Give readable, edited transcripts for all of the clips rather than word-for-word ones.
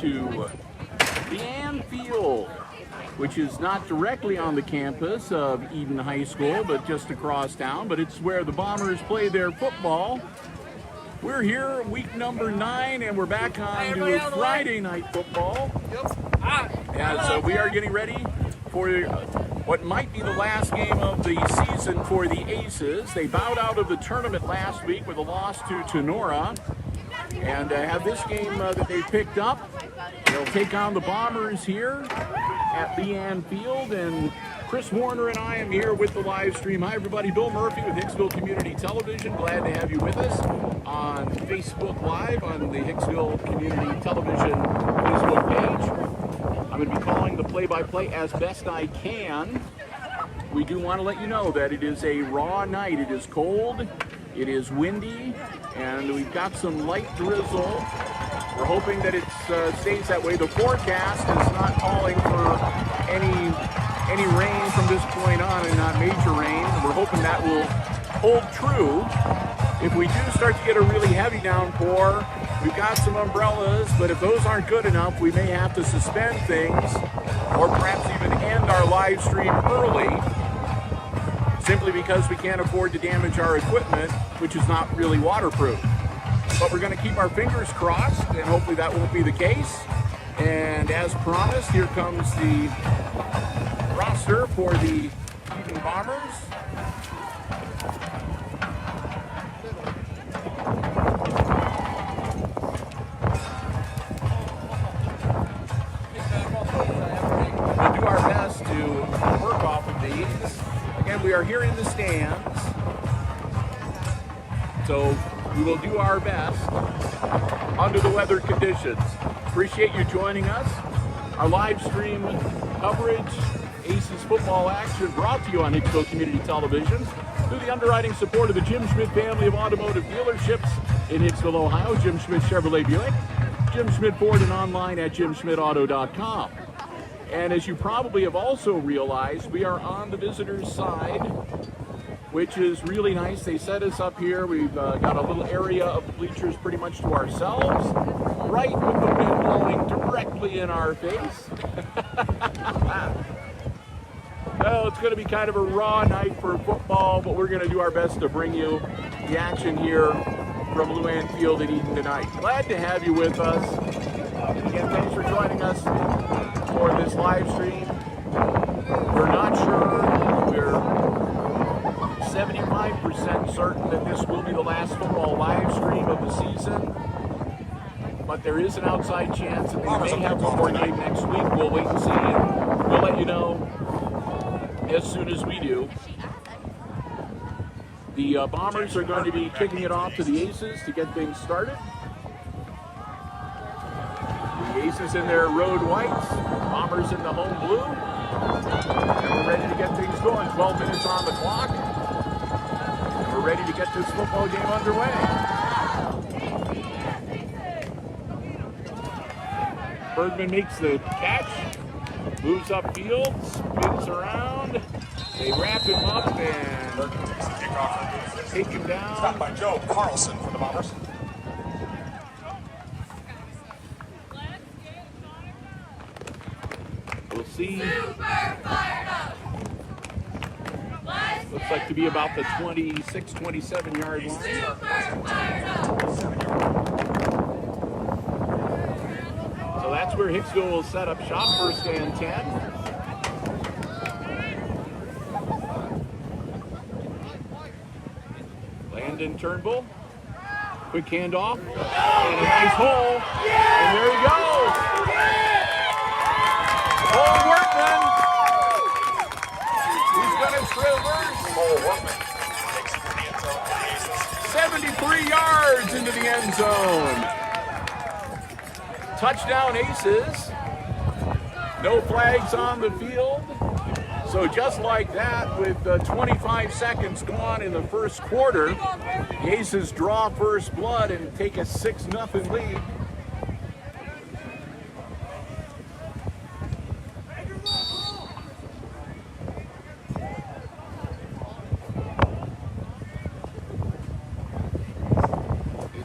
to the Anfield, which is not directly on the campus of Edon High School, but just across town. But it's where the Bombers play their football. We're here week number 9, and we're back on to Friday night football. And so we are getting ready for what might be the last game of the season for the Aces. They bowed out of the tournament last week with a loss to Tenora, and have this game that they picked up. They'll take on the Bombers here at Leanne Field, and Chris Warner and I am here with the live stream. Hi everybody, Bill Murphy with Hicksville Community Television. Glad to have you with us on Facebook Live on the Hicksville Community Television Facebook page. I'm going to be calling the play-by-play as best I can. We do want to let you know that it is a raw night. It is cold, it is windy, and we've got some light drizzle. We're hoping that it stays that way. The forecast is not calling for any rain from this point on, and not major rain. We're hoping that will hold true. If we do start to get a really heavy downpour, we've got some umbrellas, but if those aren't good enough, we may have to suspend things or perhaps even end our live stream early, simply because we can't afford to damage our equipment, which is not really waterproof. But we're going to keep our fingers crossed, and hopefully that won't be the case. And as promised, here comes the roster for the Edon Bombers. We'll do our best to work off of these. Again, we are here in the stands, so we will do our best under the weather conditions. Appreciate you joining us. Our live stream coverage, Aces football action, brought to you on Hicksville Community Television through the underwriting support of the Jim Schmidt family of automotive dealerships in Hicksville, Ohio. Jim Schmidt Chevrolet Buick, Jim Schmidt Ford, and online at jimschmidtauto.com. And as you probably have also realized, we are on the visitors' side, which is really nice. They set us up here. We've got a little area of the bleachers pretty much to ourselves, right with the wind blowing directly in our face. Well, it's going to be kind of a raw night for football, but we're going to do our best to bring you the action here from Luann Field in Edon tonight. Glad to have you with us. Again, thanks for joining us for this live stream. We're not sure. We're 75% certain that this will be the last football live stream of the season, but there is an outside chance that they may have one more game next week. We'll wait and see, and we'll let you know as soon as we do. The Bombers are going to be kicking it off to the Aces to get things started. The Aces in their road whites, Bombers in the home blue, and we're ready to get things going. 12 minutes on the clock. We're ready to get this football game underway. Bergman makes the catch, moves upfield, spins around. They wrap him up and take him down. Stopped by Joe Carlson for the Bombers. We'll see. Looks like to be about the 26, 27-yard line. So that's where Hicksville will set up shop, first and 10. Landon Turnbull. Quick handoff. And a nice hole. And there he goes. Oh, Workman. He's going to traverse. Workman takes it to the end zone for the Aces. 73 yards into the end zone. Touchdown Aces. No flags on the field. So just like that, with 25 seconds gone in the first quarter, the Aces draw first blood and take a 6-0 lead.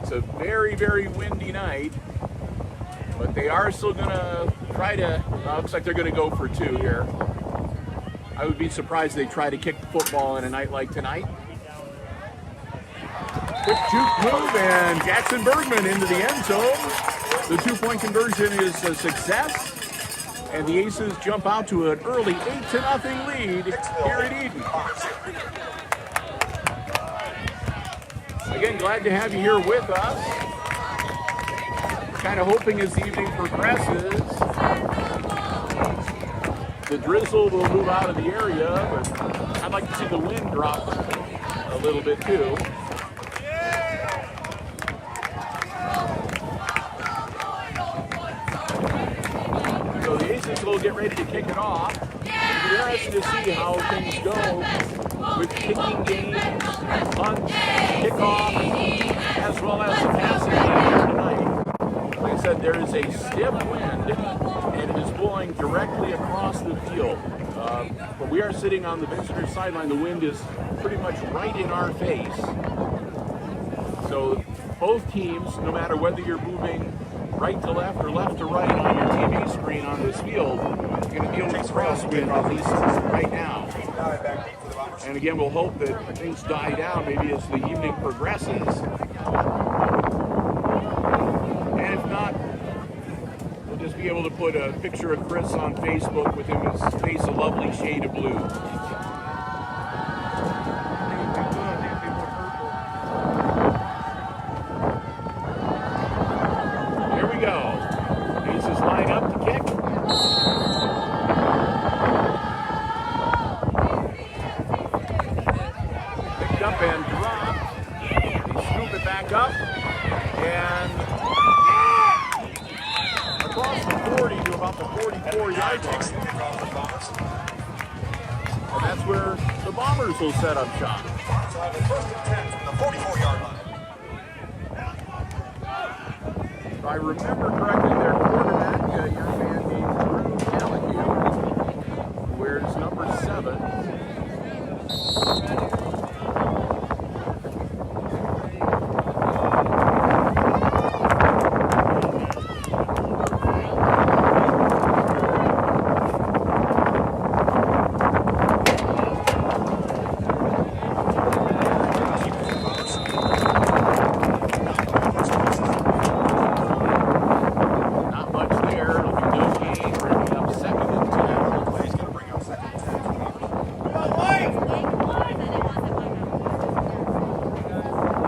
It's a very, very windy night, but They are still going to try to, looks like they're going to go for 2 here. I would be surprised if they try to kick the football in a night like tonight. Quick juke move, and Jackson Bergman into the end zone. The 2-point conversion is a success, and the Aces jump out to an early 8-0 lead here at Edon. Again, glad to have you here with us. Kind of hoping as the evening progresses, the drizzle will move out of the area, but I'd like to see the wind drop a little bit too. So the Aces will get ready to kick it off. It'll be interesting to see how things go with kicking games, punts, kickoff, as well as the passing game here tonight. Like I said, there is a stiff wind, and it is blowing directly across the field. But we are sitting on the visitor sideline. The wind is pretty much right in our face. So both teams, no matter whether you're moving right to left or left to right on your TV screen on this field, you're going to deal with crosswind at least right now. And again, we'll hope that things die down maybe as the evening progresses. And if not, we'll just be able to put a picture of Chris on Facebook with him his face a lovely shade of blue. Here we go. Aces line up to kick. Picked up and dropped. They scoop it back up. And across the 40 to about the 44-yard line. And that's where the Bombers will set up shop. So the first and 10 from the 44-yard line. If I remember correctly, their quarterback, a young man named Drew Callahan, wears number 7. Not much there. It'll be no gain. Bringing up 2nd and 10. He's going to bring up 2nd and 10.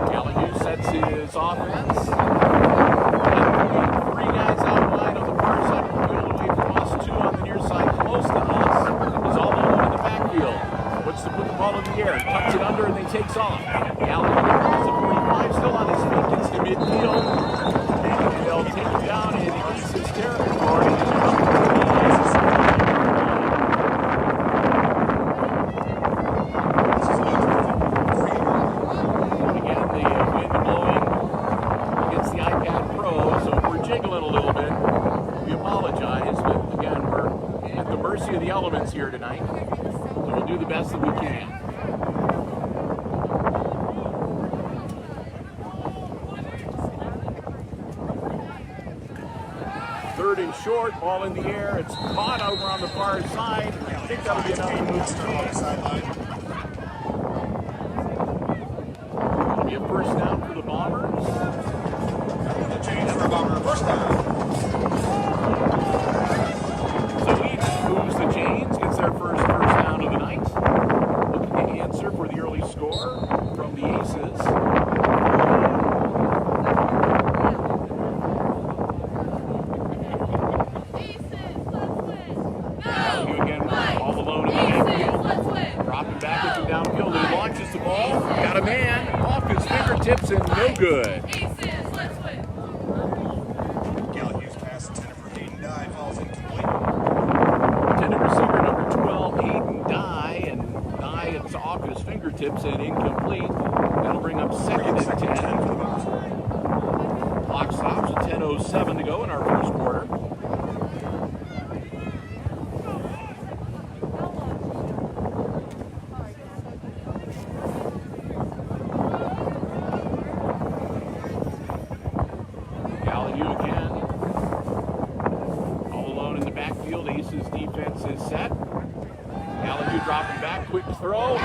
Callahan sets his offense. And 3 guys out wide on the far side of the field, away from us, 2 on the near side, close to us. Is all alone in the backfield. Looks to put the ball in the air, tucks it under, and then takes off. Callahan across the 45, still on his feet, gets to midfield. And they'll take him down in Aces territory. Again, the wind blowing against the iPad Pro, so if we're jiggling a little bit, we apologize, but again, we're at the mercy of the elements here tonight, so we'll do the best that we can. Third and short, ball in the air, it's caught over on the far side. I think that'll be another move. On the sideline. It'll be a first down for the Bombers. The change for a Bomber. First down. So each moves the chains, gets their first down of the night. Looking to answer for the early score from the Aces. Callahan again, all alone in the backfield. Dropping back into downfield, and he launches the ball. Got a man off his fingertips and no good. Callahan's pass intended for Hayden Dye falls incomplete. Intended receiver number 12, Hayden Dye, and Dye it's off his fingertips and incomplete. That'll bring up 2nd and 10. Clock stops at 10:07 to go in our first quarter. Callahan again. Galahue dropping back, quick throw.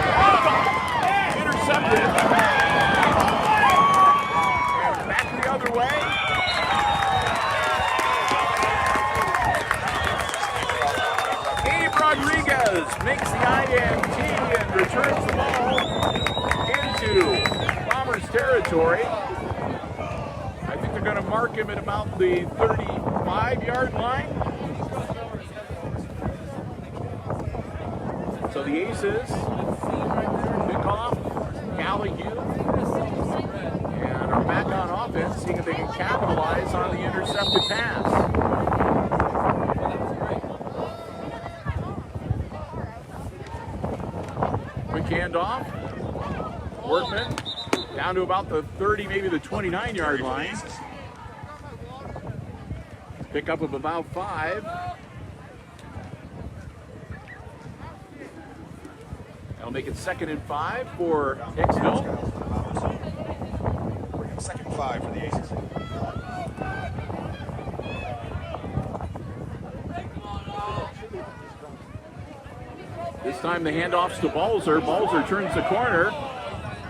Intercepted. And back the other way. Abe Rodriguez makes the INT and returns the ball into Bombers territory. I think they're going to mark him at about the 35-yard line. So the Aces pick off Galahue and are back on offense, seeing if they can capitalize on the intercepted pass. Quick handoff. Workman down to about the 30, maybe the 29-yard line. Pickup of about 5. That'll make it 2nd and 5 for Hicksville. 2nd and 5 for the Aces. This time the handoff's to Balzer. Balzer turns the corner.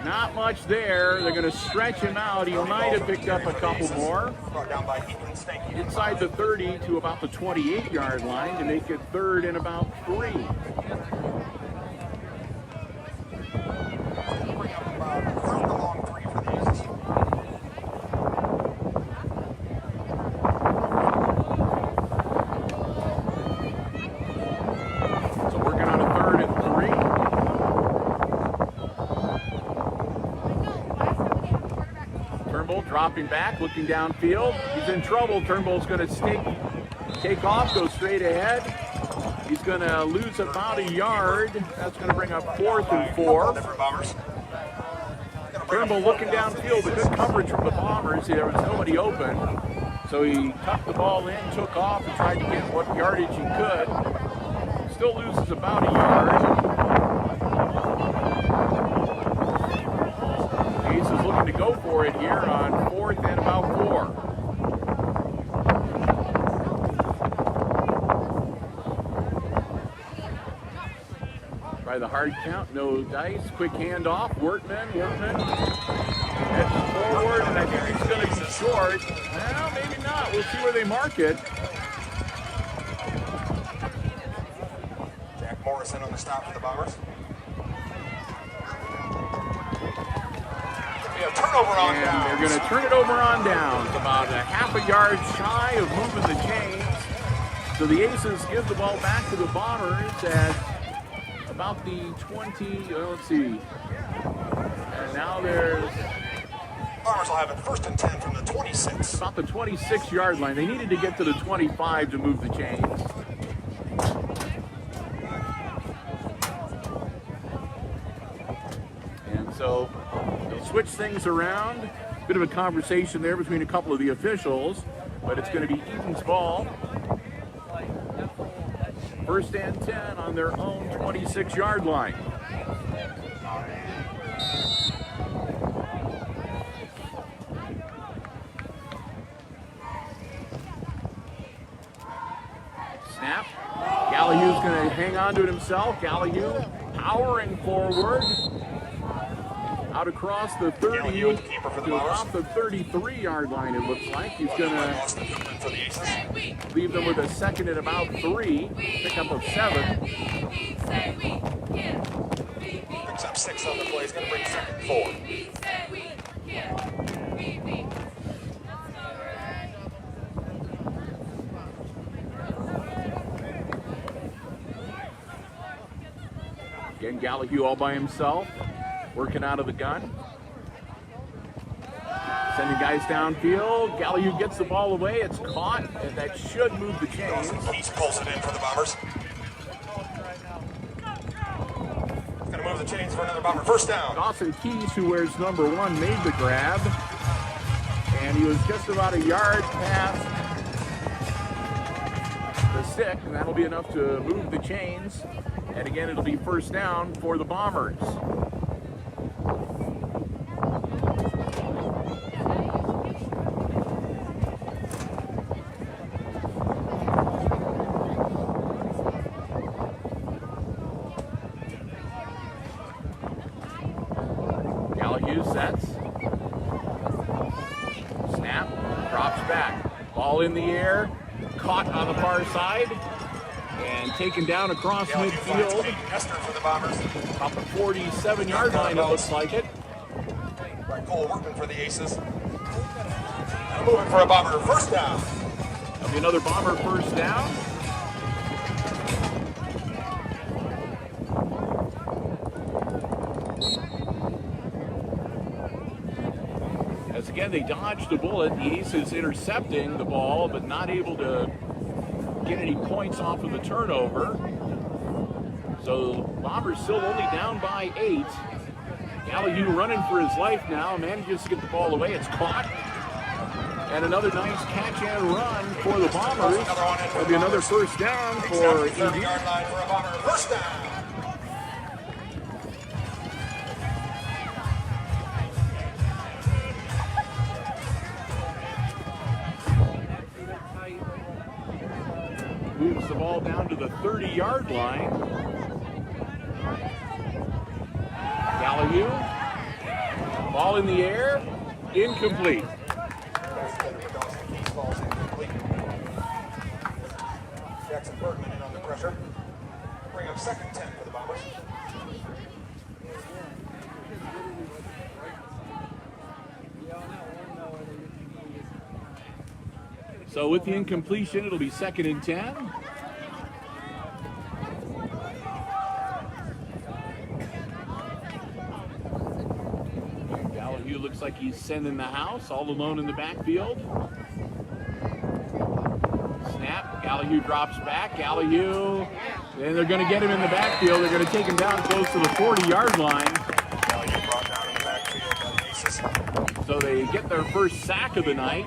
Not much there. They're going to stretch him out. He might have picked up a couple more. Inside the 30 to about the 28-yard line to make it 3rd and about 3. Dropping back, looking downfield. He's in trouble. Turnbull's going to take off, go straight ahead. He's going to lose about a yard. That's going to bring up 4th and 4. Turnbull looking downfield. A good coverage from the Bombers. There was nobody open. So he tucked the ball in, took off, and tried to get what yardage he could. Still loses about a yard. Ace is looking to go for it here on 4th and about 4. Try the hard count, no dice. Quick handoff, Workman. Heads forward, and I think he's going to be short. Well, maybe not. We'll see where they mark it. Jack Morrison on the stop for the Bombers. Turnover on down. They're going to turn it over on down. It's about a half a yard shy of moving the chains. So the Aces give the ball back to the Bombers at about the 20, let's see. And now there's... Bombers will have it 1st and 10 from the 26. About the 26-yard line. They needed to get to the 25 to move the chains. And so they'll switch things around. Bit of a conversation there between a couple of the officials, but it's going to be Edon's ball. 1st and 10 on their own 26-yard line. Snap. Galahue's going to hang on to it himself. Galahue powering forward. Out across the 30 to about the 33-yard line, it looks like. He's going to leave them with a 2nd and about 3. Pickup of 7. Picks up 6 on the play. He's going to bring 2nd and 4. Again, Galahue all by himself. Working out of the gun. Sending guys downfield. Galahue gets the ball away. It's caught, and that should move the chains. Keys pulls it in for the Bombers. He's going to move the chains for another Bomber. 1st down. Dawson Keys, who wears number 1, made the grab. And he was just about a yard past the stick, and that'll be enough to move the chains. And again, it'll be 1st down for the Bombers. Galahue sets. Snap, drops back. Ball in the air, caught on the far side, and taken down across midfield. Nestor for the Bombers. About the 47-yard line, it looks like it. Right, Cole Workman for the Aces. And moving for a Bomber first down. That'll be another Bomber first down. As again, they dodged a bullet. The Aces intercepting the ball, but not able to get any points off of the turnover. So Bombers still only down by 8. Galahue running for his life now, manages to get the ball away. It's caught. And another nice catch and run for the Bombers. That'll be another first down for Edon. 30-yard line for a Bomber first down. Moves the ball down to the 30-yard line. Galahue. Ball in the air. Incomplete. Jackson Bergman in on the pressure. Bring up second 10 for the Bombers. So with the incompletion, it'll be second and 10. Galahue looks like he's sending the house all alone in the backfield. Snap, Galahue drops back, Galahue, and they're going to get him in the backfield. They're going to take him down close to the 40-yard line. Galahue brought down in the backfield by the Aces. So they get their first sack of the night.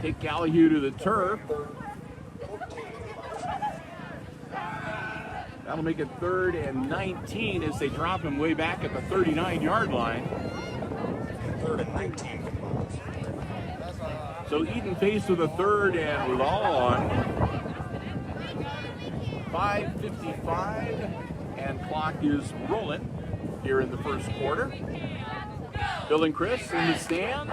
Take Galahue to the turf. That'll make it 3rd and 19 as they drop him way back at the 39-yard line. 3rd and 19. So Edon faced with a 3rd and long. 5:55 and clock is rolling here in the first quarter. Bill and Chris in the stands.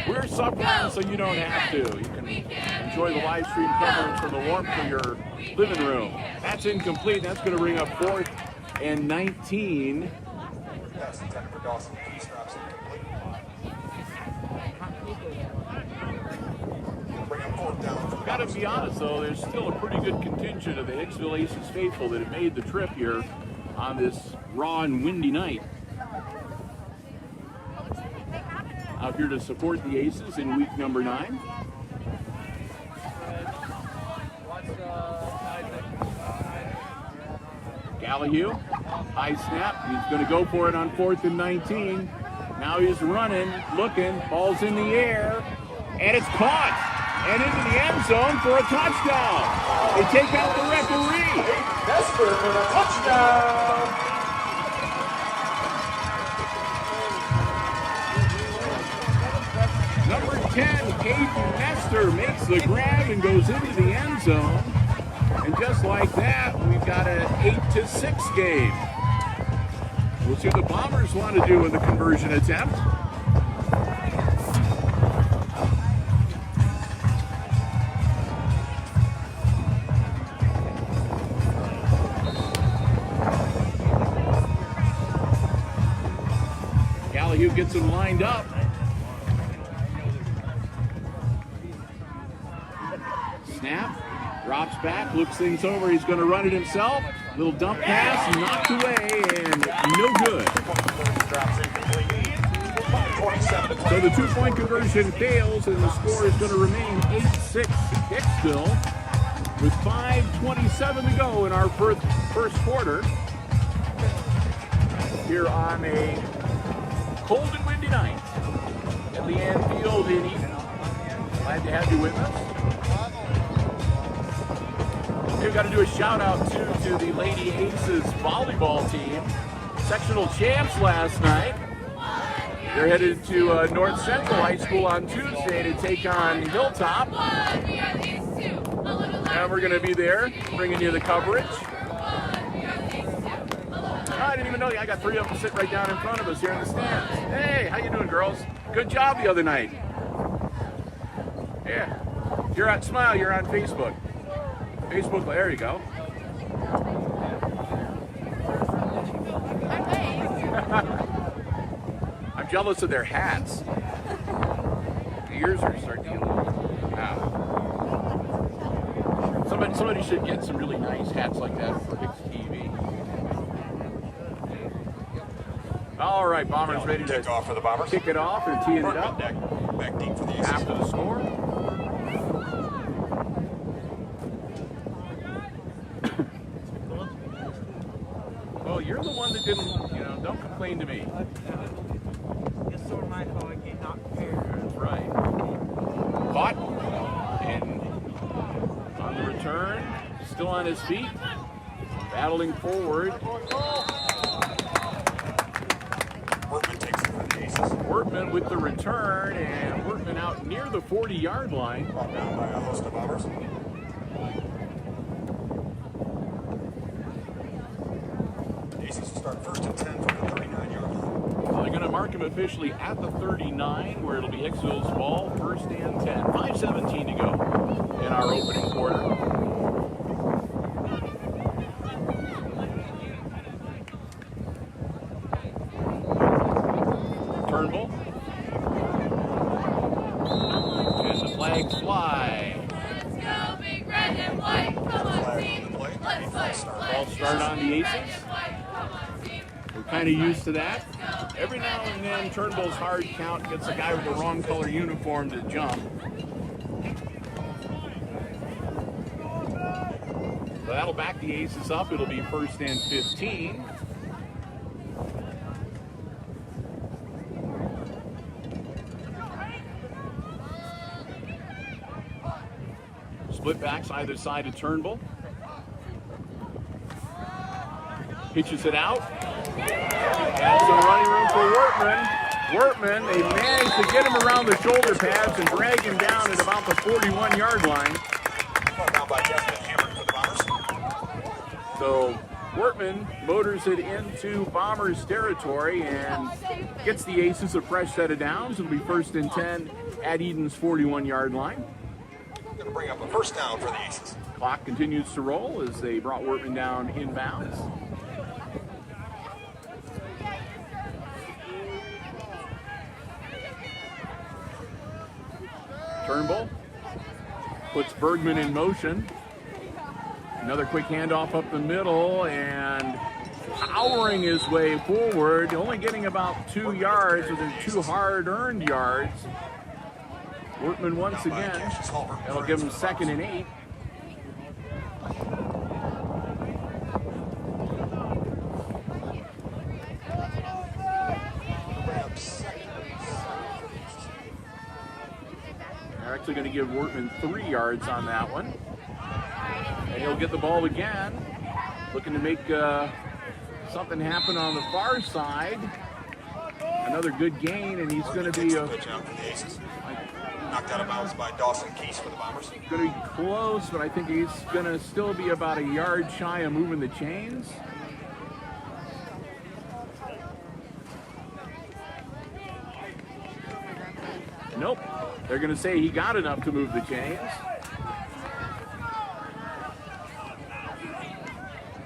We're suffering so you don't have to. You can enjoy the live stream coverage from the warmth of your living room. That's incomplete. That's going to bring up 4th and 19. Pass intended for Dawson. He stops incomplete. Bring up 4th down. Got to be honest, though, there's still a pretty good contingent of the Hicksville Aces faithful that have made the trip here on this raw and windy night. Out here to support the Aces in week number 9. Galahue, high snap. He's going to go for it on 4th and 19. Now he's running, looking, ball's in the air, and it's caught. And into the end zone for a touchdown. They take out the referee. Nestor for the touchdown. Number 10, Caden Nestor makes the grab and goes into the end zone. And just like that, we've got an 8-6 game. We'll see what the Bombers want to do in the conversion attempt. Galahue gets him lined up. Snap, drops back, looks things over. He's going to run it himself. Little dump pass, knocked away, and no good. So the 2-point conversion fails, and the score is going to remain 8-6 Hicksville with 5:27 to go in our first quarter here on a cold and windy night at Leanne Field in Edon. Glad to have you with us. We've got to do a shout out too to the Lady Aces volleyball team. Sectional champs last night. They're headed to North Central High School on Tuesday to take on Hilltop. And we're going to be there bringing you the coverage. I didn't even know you. I got 3 of them sitting right down in front of us here in the stands. Hey, how you doing, girls? Good job the other night. Yeah. You're on Smile. You're on Facebook. Facebook. There you go. I'm jealous of their hats. The ears are starting to get a little. Wow. Somebody should get some really nice hats like that for HIX-TV. All right, Bombers ready to kick off for the Bombers. Kick it off and teeing it up. Back deep for the Aces. After the score. Well, you're the one that didn't, don't complain to me. It's sort of my fault I get knocked prepared. That's right. Caught. And on the return, still on his feet. Battling forward. Workman takes it for the Aces. Workman with the return, and Workman out near the 40-yard line. Brought down by a host of Bombers. The Aces will start 1st and 10 from the 39-yard line. So they're going to mark him officially at the 39, where it'll be Hicksville's ball, 1st and 10. 5:17 to go in our opening quarter. Turnbull. And the flags fly. Let's go, big red and white. Come on, team. Let's fight. Ball start on the Aces. We're kind of used to that. Every now and then, Turnbull's hard count gets a guy with the wrong color uniform to jump. So that'll back the Aces up. It'll be 1st and 15. Split backs either side of Turnbull. Pitches it out. And some running room for Workman. Workman, they managed to get him around the shoulder pads and drag him down at about the 41-yard line. Brought down by Desmond Cameron for the Bombers. So Workman motors it into Bombers territory and gets the Aces a fresh set of downs. It'll be 1st and 10 at Edon's 41-yard line. Going to bring up a 1st down for the Aces. Clock continues to roll as they brought Workman down inbounds. Turnbull puts Bergman in motion. Another quick handoff up the middle and powering his way forward, only getting about 2 yards, so they're 2 hard-earned yards. Workman once again, that'll give him 2nd and 8. They're actually going to give Workman 3 yards on that one. And he'll get the ball again. Looking to make something happen on the far side. Another good gain, and he's going to be pitch out for the Aces. Knocked out of bounds by Dawson Keese for the Bombers. going to be close, but I think he's going to still be about a yard shy of moving the chains. Nope. They're going to say he got enough to move the chains.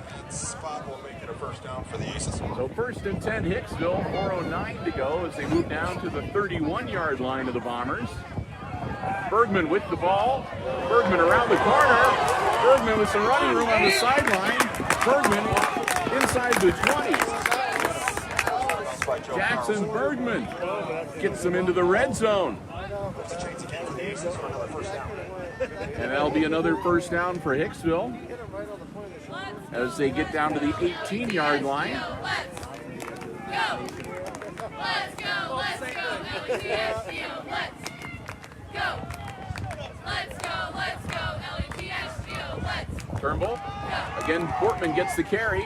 That spot will make it a 1st down for the Aces. So 1st and 10 Hicksville, 4:09 to go as they move down to the 31-yard line of the Bombers. Bergman with the ball. Bergman around the corner. Bergman with some running room on the sideline. Bergman inside the 20. Jackson Bergman gets them into the red zone. And that'll be another 1st down for Hicksville as they get down to the 18-yard line. Let's go. Let's go. Let's go. LETSfield. Let's go. Let's go. Let's go. LETSfield. Let's Turnbull. Again, Workman gets the carry.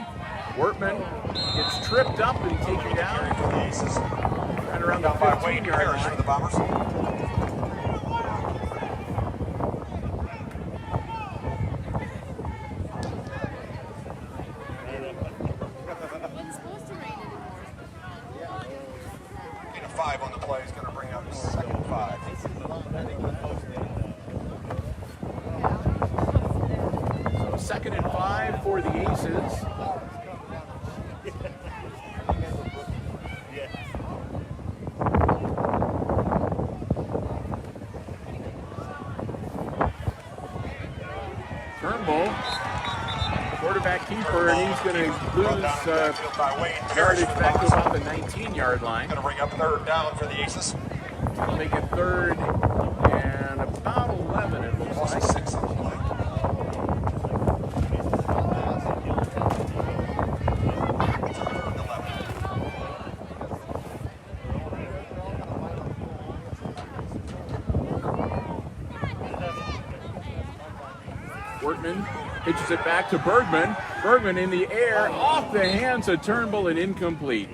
Workman gets tripped up and taken down. Right around the 15-yard line. For the Bombers. What sport? for the Aces. Turnbull, quarterback keeper, and he's going to lose Heritage back to about the 19-yard line. Going to bring up third down for the Aces. It'll make it third and about 11, it looks like. 6 on the play. Wortman pitches it back to Bergman. Bergman in the air, off the hands of Turnbull and incomplete.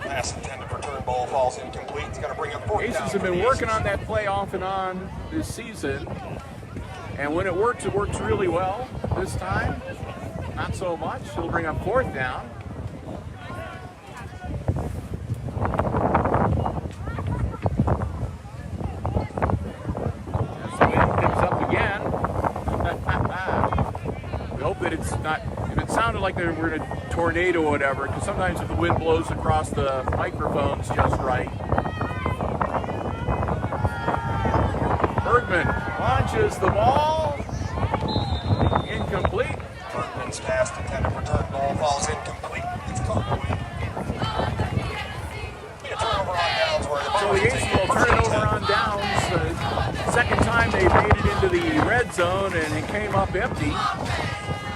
Pass intended for Turnbull falls incomplete. It's going to bring up fourth down. Aces have been working on that play off and on this season. And when it works really well. This time, not so much. It'll bring up fourth down. As the wind picks up again. We hope that it's not, if it sounded like we're in a tornado or whatever, because sometimes if the wind blows across the microphones just right. Bergman launches the ball. Incomplete. Bergman's pass intended for Turnbull falls incomplete. It's caught. Be a turnover on downs where the So the Aces will turn it over on downs. Second time they made it into the red zone and it came up empty.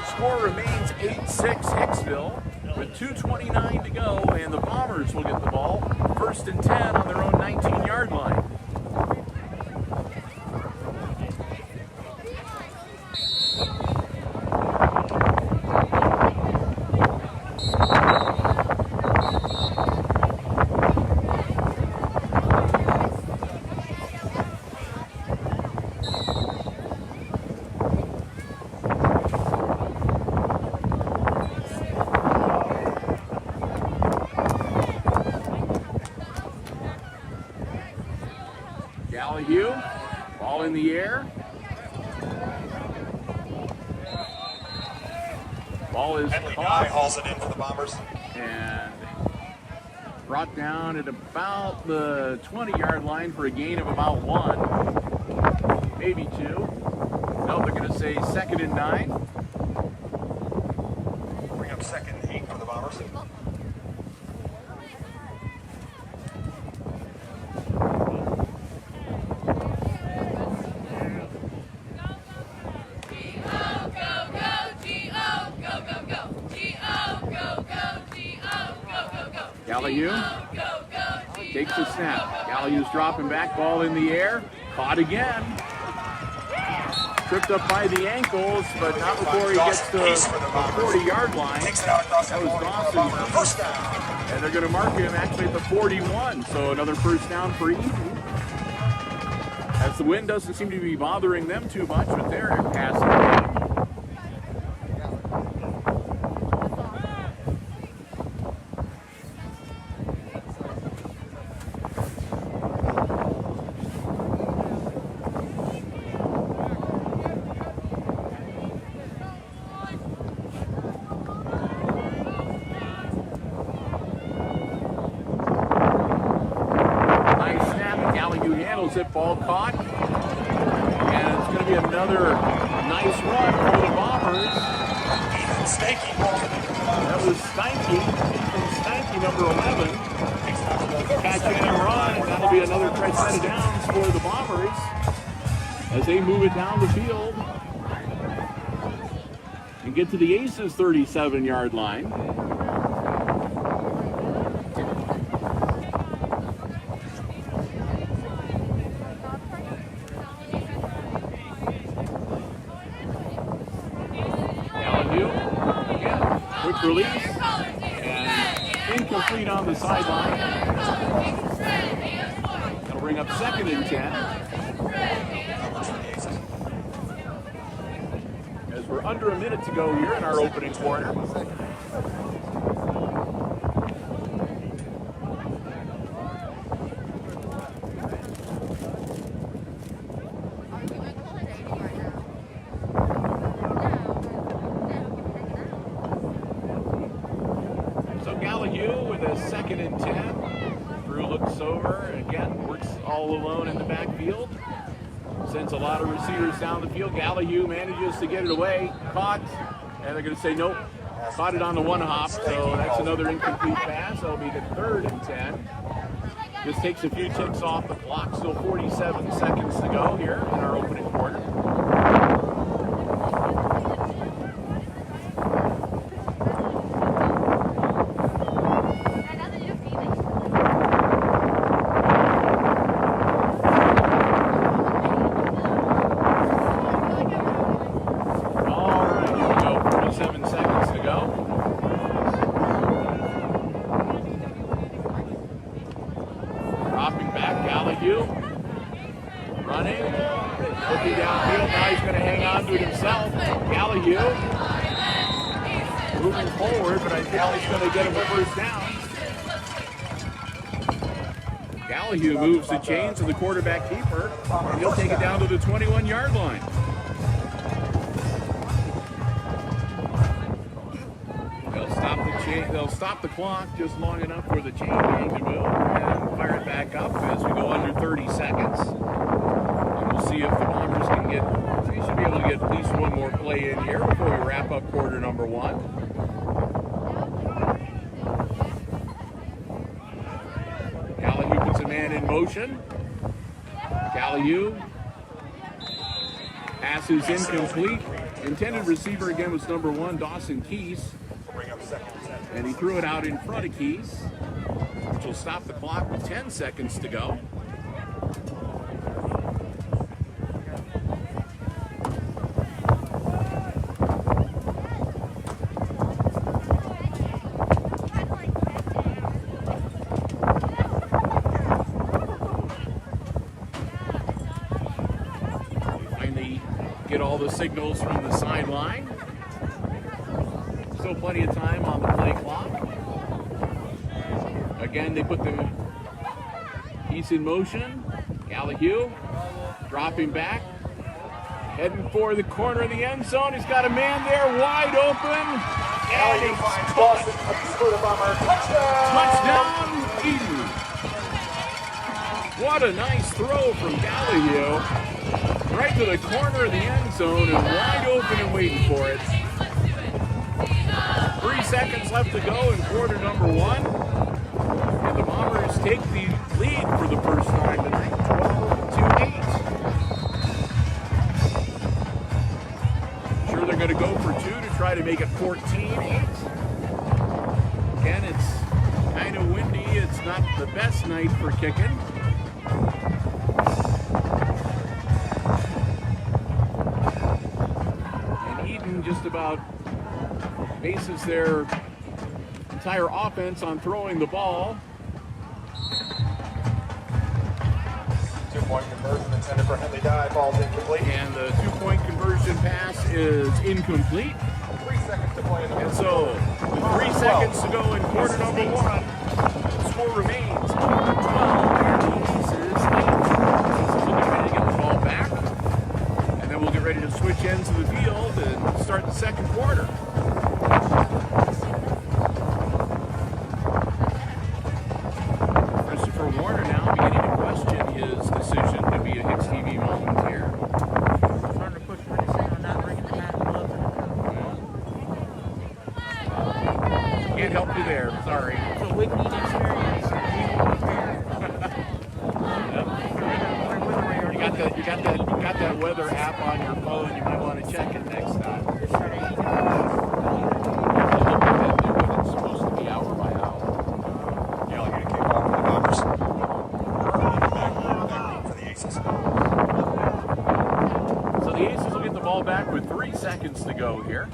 Score remains 8-6 Hicksville with 2:29 to go, and the Bombers will get the ball. First and 10 on their own 19-yard line. Ball in the air. Ball is caught. Hauls it in for the Bombers. And brought down at about the 20-yard line for a gain of about 1, maybe 2. No, they're going to say 2nd and 9. Bring up 2nd and 8 for the Bombers. Galliou takes the snap. Galliou's dropping back, ball in the air, caught again. Tripped up by the ankles, but not before he gets to the 40-yard line. That was Dawson. And they're going to mark him actually at the 41, so another first down for Edon. As the wind doesn't seem to be bothering them too much with their passing game. It ball caught, and it's going to be another nice run for the Bombers. Stanky. That was Stanky, number 11. Catch and run, and that'll be another set of downs for the Bombers as they move it down the field and get to the Aces' 37-yard line. Release and incomplete on the sideline. That'll bring up 2nd and 10. As we're under a minute to go here in our opening quarter. Gallahue with a 2nd and 10. Drew looks over and again works all alone in the backfield. Sends a lot of receivers down the field. Gallahue manages to get it away. Caught. And they're going to say nope. Caught it on the one hop. So that's another incomplete pass. That'll be the 3rd and 10. This takes a few ticks off the clock. Still 47 seconds to go here in our opening quarter. Gallahue moves the chains to the quarterback keeper, and he'll take it down to the 21-yard line. They'll stop the clock just long enough for the chain gang to move and fire it back up as we go under 30 seconds. And we'll see if the Bombers can they should be able to get at least one more play in here before we wrap up quarter number 1. Man in motion. Gallahue. Pass is incomplete. Intended receiver again was number 1, Dawson Keys. And he threw it out in front of Keys, which will stop the clock with 10 seconds to go. Signals from the sideline. Still plenty of time on the play clock. Again, they put he's in motion. Gallahue dropping back, heading for the corner of the end zone. He's got a man there wide open. Gallahue finds Boston. Touchdown, Edon. What a nice throw from Gallahue. Right to the corner of the end zone and wide open and waiting for it. 3 seconds left to go in quarter number 1. And the Bombers take the lead for the first time tonight, 12-8. Sure they're going to go for 2 to try to make it 14-8. Again, it's kind of windy. It's not the best night for kicking. Just about bases their entire offense on throwing the ball. 2-point conversion intended for Henley Dye. Ball's incomplete. And the 2-point conversion pass is incomplete. 3 seconds to play in the And so, with 3 seconds to go in quarter number 1, the score remains 12. Ready to switch ends of the field and start the second quarter. Christopher Warner now beginning to question his decision to be a HIX-TV moment here. Trying to push for anything on not bringing the hat gloves. Can't help you there, sorry. It's a Whitney experience. You got that weather app on your phone. You might want to check it next time. Just trying to eat It's supposed to be hour by hour. Yeah, I'll get a kick off for the Bombers. Back for the Aces. So the Aces will get the ball back with 3 seconds to go here.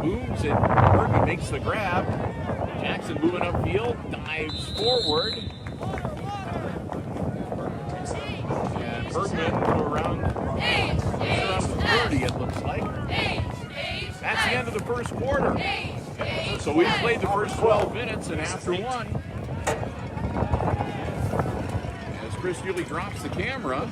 Booms it. Bergman makes the grab. Jackson moving upfield, dives forward. And Bergman around the first quarter. So we played the first 12 minutes, and after one, as Chris Dooley drops the camera,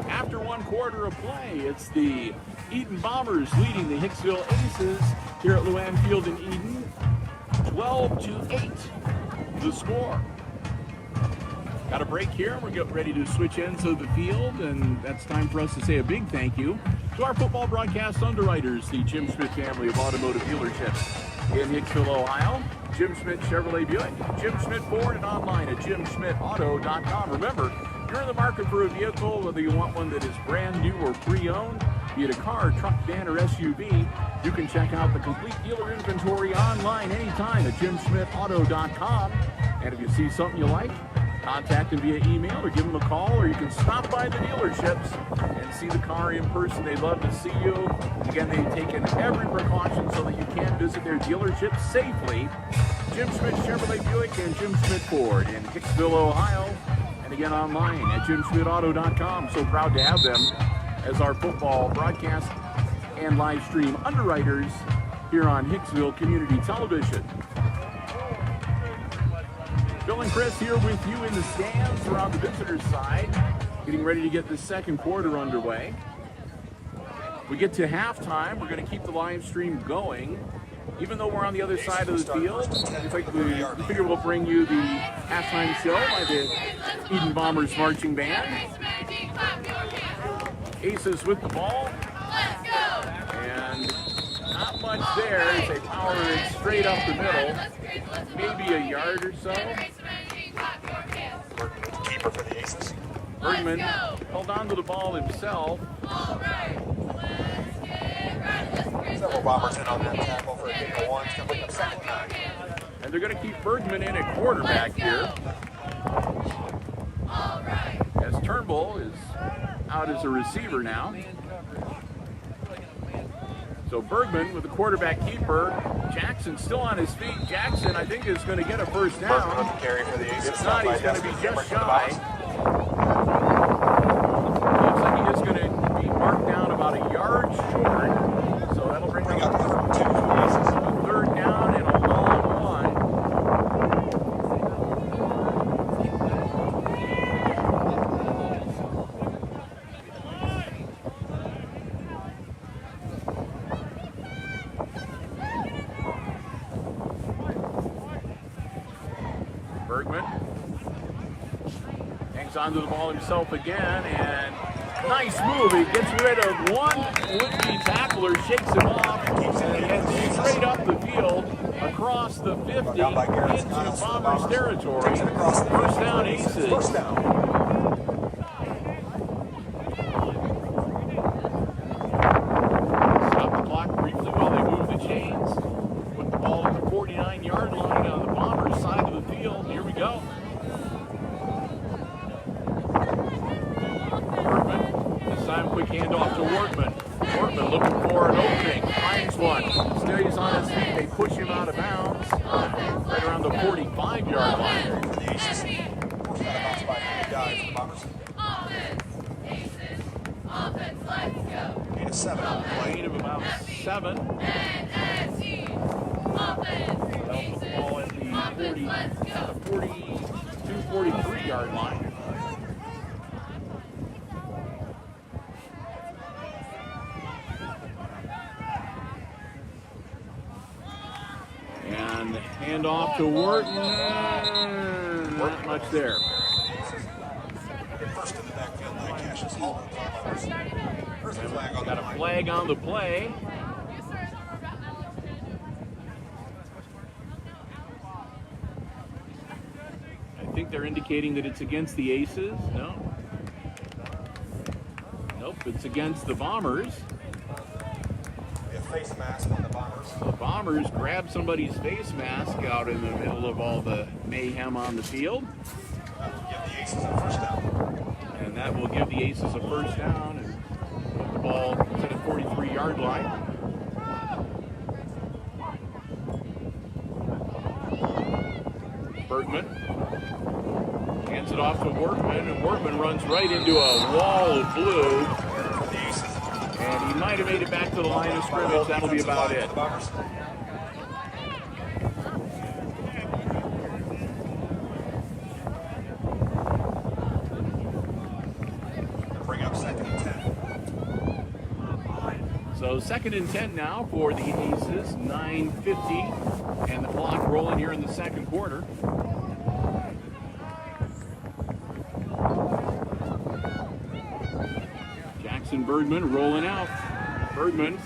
after 1 quarter of play, it's the Edon Bombers leading the Hicksville Aces here at Luann Field in Edon, 12-8, the score. Got a break here, and we're getting ready to switch ends of the field, and that's time for us to say a big thank you to our football broadcast underwriters, the Jim Schmidt family of automotive dealerships in Hicksville, Ohio. Jim Schmidt Chevrolet Buick, Jim Schmidt Ford, and online at jimschmidtauto.com. Remember, you're in the market for a vehicle, whether you want one that is brand new or pre-owned, be it a car, truck, van, or SUV, you can check out the complete dealer inventory online anytime at jimschmidtauto.com. And if you see something you like, contact them via email or give them a call, or you can stop by the dealerships and see the car in person. They'd love to see you. Again, they've taken every precaution so that you can visit their dealerships safely. Jim Schmidt Chevrolet Buick and Jim Schmidt Ford in Hicksville, Ohio. And again, online at jimschmidtauto.com. So proud to have them as our football broadcast and live stream underwriters here on Hicksville Community Television. Bill and Chris here with you in the stands. We're on the visitors' side, getting ready to get the second quarter underway. We get to halftime. We're going to keep the live stream going. Even though we're on the other side of the field, we figure we'll bring you the halftime show by the Edon Bombers Marching Band. Aces with the ball. And not much there as they power it straight up the middle. Maybe a yard or so. Keeper for the Aces. Bergman held on to the ball himself. Several Bombers in on that tackle for a gain of 1. It's going to bring up 2nd and 9. And they're going to keep Bergman in at quarterback here. As Turnbull is out as a receiver now. So Bergman with the quarterback keeper. Jackson still on his feet. Jackson, I think, is going to get a first down. Bergman with the carry for the Aces. If not, he's going to be just shy. Looks like he is going to be marked down about a yard short. So that'll bring Bring up up 3rd and 2 for the Aces. a third down and a long one. Bergman hangs onto the ball himself again, and nice move. He gets rid of one would-be tackler, shakes him off, and heads straight up the field across the 50 into Bombers territory. First down, Aces. First down. Stop the clock briefly while they move the chains. Put the ball at the 49-yard line on the Bombers side of the field. Here we go. Workman. This time, quick handoff to Workman. Workman looking for an opening. Finds one. Stays on his feet. They push him out of bounds. Right around the 45-yard line. For the Aces. Forced out of bounds by 3 guys for the Bombers. Offense, let's go. Gain of 7 on the play. Gain of about 7. They'll put the ball at the 42, 43-yard line. And hand off to Wharton. Not much there. First in the backfield, 9 catches. First flag on the Got a line. flag on the play. I think they're indicating that it's against the Aces. No. Nope, it's against the Bombers. A face mask on the Bombers. The Bombers grab somebody's face mask out in the middle of all the mayhem on the field. That will give the Aces a first down. And that will give the Aces a first down and put the ball to the 43-yard line. Bergman hands it off to Workman, and Workman runs right into a wall of blue. And he might might have made it back to the line of scrimmage. That'll be about it. Bring up 2nd and 10. So 2nd and 10 now for the Aces, 9:50, and the clock rolling here in the second quarter. Jackson Bergman rolling out. Bergman,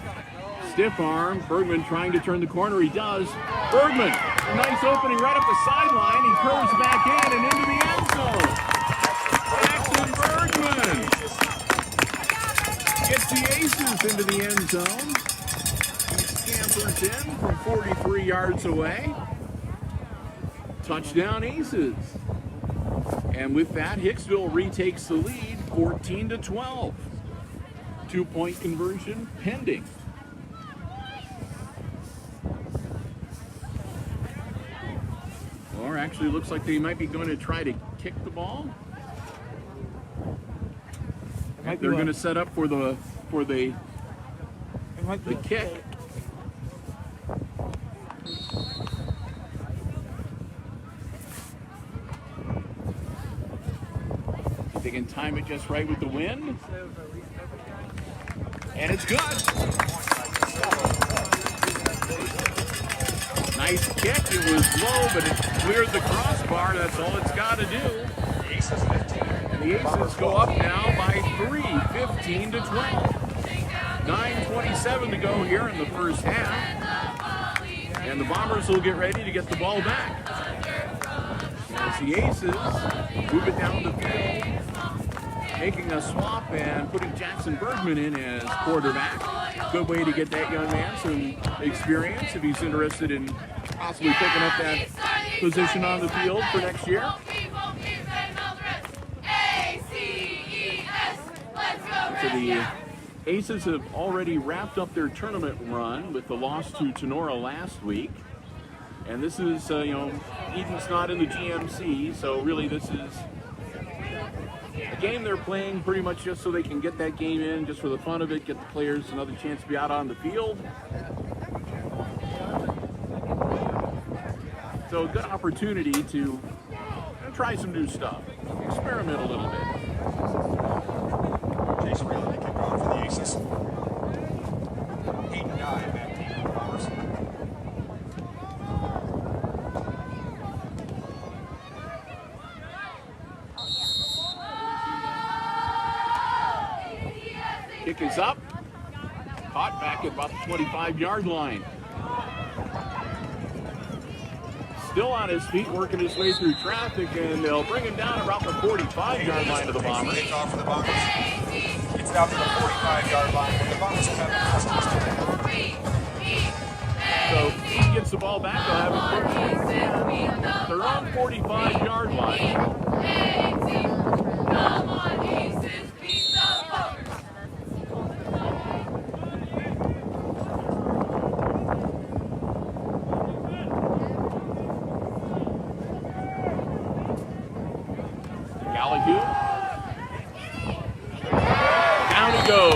stiff arm. Bergman trying to turn the corner. He does. Bergman, a nice opening right up the sideline. He curves back in and into the end zone. Jackson Bergman gets the Aces into the end zone. He scampers in from 43 yards away. Touchdown Aces. And with that, Hicksville retakes the lead, 14-12. 2-point conversion pending. Or actually looks like they might be going to try to kick the ball. They're going to set up for the kick. If they can time it just right with the wind. And it's good. Nice kick. It was low, but it cleared the crossbar. That's all it's got to do. Aces 15. And the Aces go up now by 3, 15-12. 9:27 to go here in the first half. And the Bombers will get ready to get the ball back. As the Aces move it down the field, making a swap and putting Jackson Bergman in as quarterback. Good way to get that young man some experience if he's interested in possibly picking up that position on the field for next year. So the Aces have already wrapped up their tournament run with the loss to Tenora last week. And this is, Edon's not in the GMC, so really this is a game they're playing pretty much just so they can get that game in, just for the fun of it, get the players another chance to be out on the field. So a good opportunity to try some new stuff, experiment a little bit. Jason Reilly to kick off for the Aces. 8-9 back team for the Bombers. Kick is up. Caught back at about the 25-yard line. Still on his feet, working his way through traffic, and they'll bring him down around the 45-yard line of the Bombers. Kick off for the Bombers. It's down to the 45-yard line, but the Bombers will have customers today. So if he gets the ball back, they'll have it first. They're on 45-yard line. Down he goes.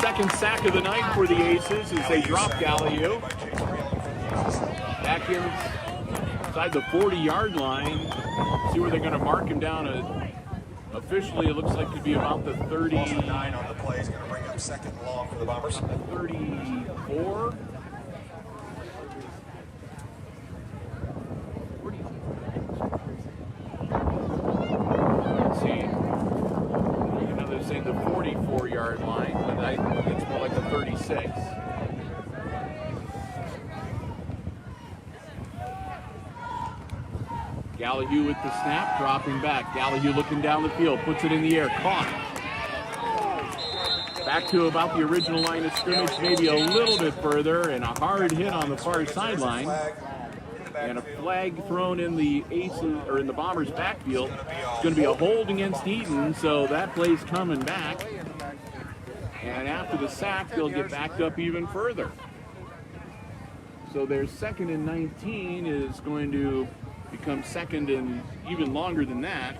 Second sack of the night for the Aces as they drop Gallagher. Back inside the 40-yard line. See where they're going to mark him down. Officially, it looks like to be about the 39 on the play is going to bring up 2nd and long for the Bombers. 34. Saying the 44-yard line, but I think it's more like the 36. Gallagher with the snap, dropping back. Gallagher looking down the field, puts it in the air, caught. Back to about the original line of scrimmage, maybe a little bit further, and a hard hit on the far sideline. And a flag thrown in the Aces or in the Bombers' backfield. It's going to be a hold against Edon, so that play's coming back. And after the sack, they'll get backed up even further. So their 2nd and 19 is going to become 2nd and even longer than that.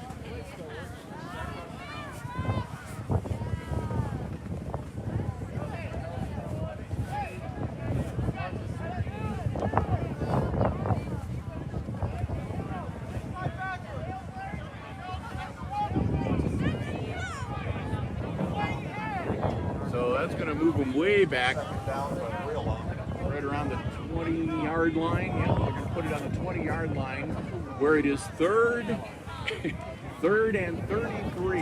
That's going to move them way back, Down, but real long. right around the 20-yard line. Yeah, they're going to put it on the 20-yard line, where it is third and 33.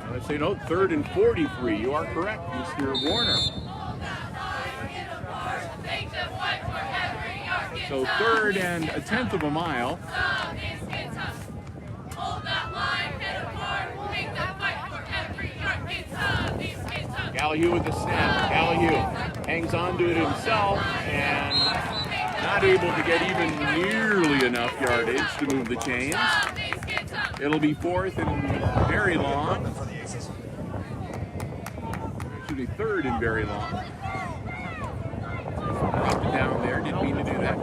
I say no, third and 43. You are correct, Mr. Warner. So third and a tenth of a mile. Gallahue with the snap. Gallahue hangs on to it himself and not able to get even nearly enough yardage to move the chains. It'll be fourth and very long. Should be third and very long. Dropped it down there. Didn't mean to do that.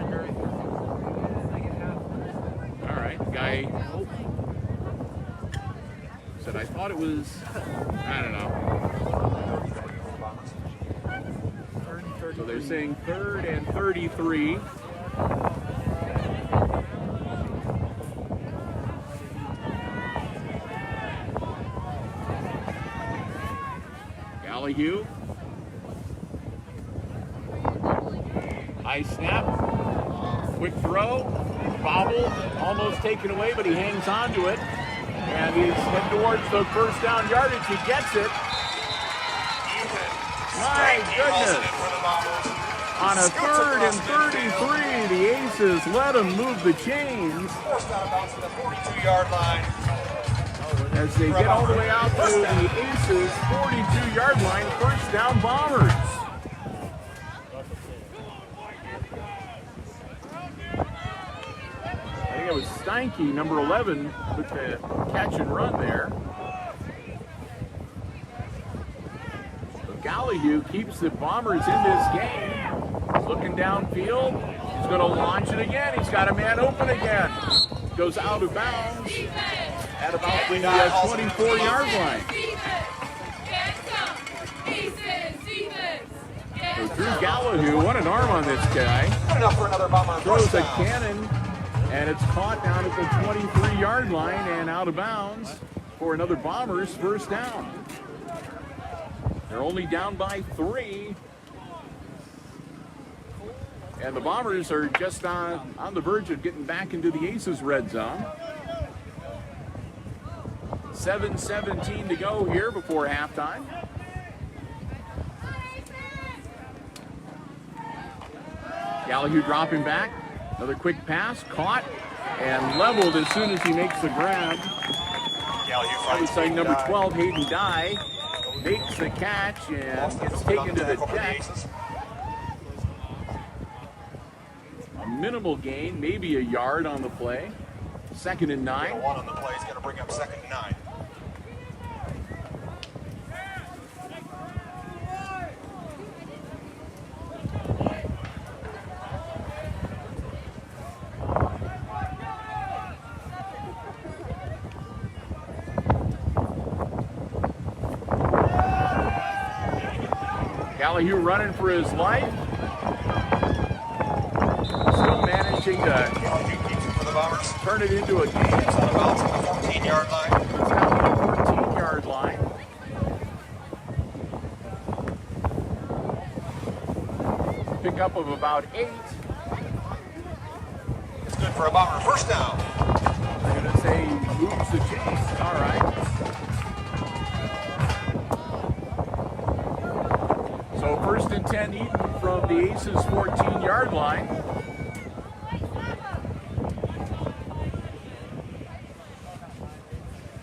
All right, guy said, I thought it was, I don't know. So they're saying third and 33. Gallahue. High snap. Quick throw. Bobble. Almost taken away, but he hangs on to it. And he's heading towards the first down yardage. He gets it. My goodness. On a third and 33, the Aces let him move the chains. Forced out of bounds to the 42-yard line. As they get all the way out to the Aces' 42-yard line, first down Bombers. I think it was Steinke, number 11, with the catch and run there. So Gallahue keeps the Bombers in this game. He's looking downfield. He's going to launch it again. He's got a man open again. Goes out of bounds at about the 24-yard line. So Drew Gallahue, what an arm on this guy. Enough for another bomber. Throws a cannon, and it's caught down at the 23-yard line and out of bounds for another Bombers first down. They're only down by 3. And the Bombers are just on the verge of getting back into the Aces red zone. 7:17 to go here before halftime. Gallahue dropping back. Another quick pass, caught and leveled as soon as he makes the grab. Outside number 12, Hayden Dye, makes the catch and gets taken to the deck. A minimal gain, maybe a yard on the play. 2nd and 9. One on the play is going to bring up 2nd and 9. Gallahue running for his life. Still managing to turn it into a game. It's out of bounds at the 14-yard line. It's down to the 14-yard line. Pickup of about 8. It's good for a Bomber first down. They're going to say moves the chains. All right. So 1st and 10 Edon from the Aces 14-yard line.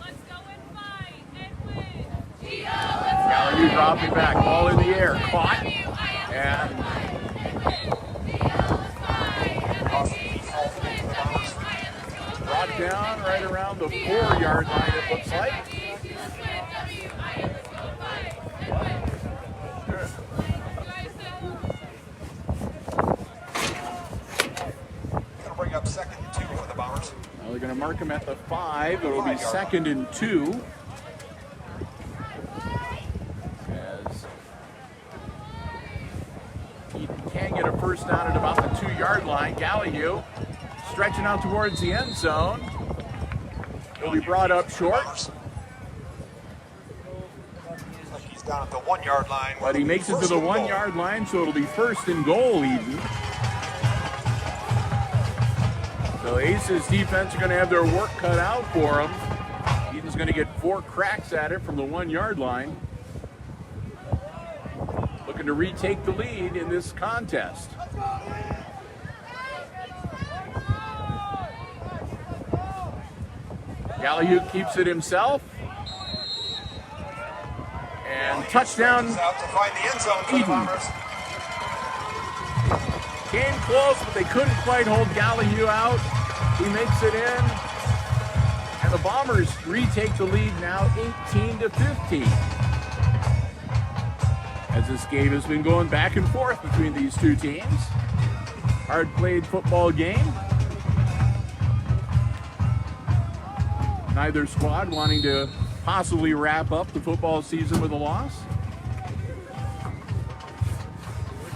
Let's go and fight and win. Gallahue dropping back, ball in the air, caught, and brought down right around the 4-yard line, it looks like. Bring up 2nd and 2 for the Bombers. Now they're going to mark him at the 5. It'll be 2nd and 2. As he can get a first down at about the 2-yard line. Gallahue stretching out towards the end zone. He'll be brought up short. down at the 1 yard line. But he makes it to the 1 yard line, so it'll be first and goal, Edon. So Aces defense are going to have their work cut out for them. Edon's going to get 4 cracks at it from the 1 yard line. Looking to retake the lead in this contest. Gallagher keeps it himself. And touchdown, out to find the end zone for the Edon. Bombers. Came close, but they couldn't quite hold Gallagher out. He makes it in. And the Bombers retake the lead now 18-15. As this game has been going back and forth between these two teams. Hard played football game. Neither squad wanting to possibly wrap up the football season with a loss.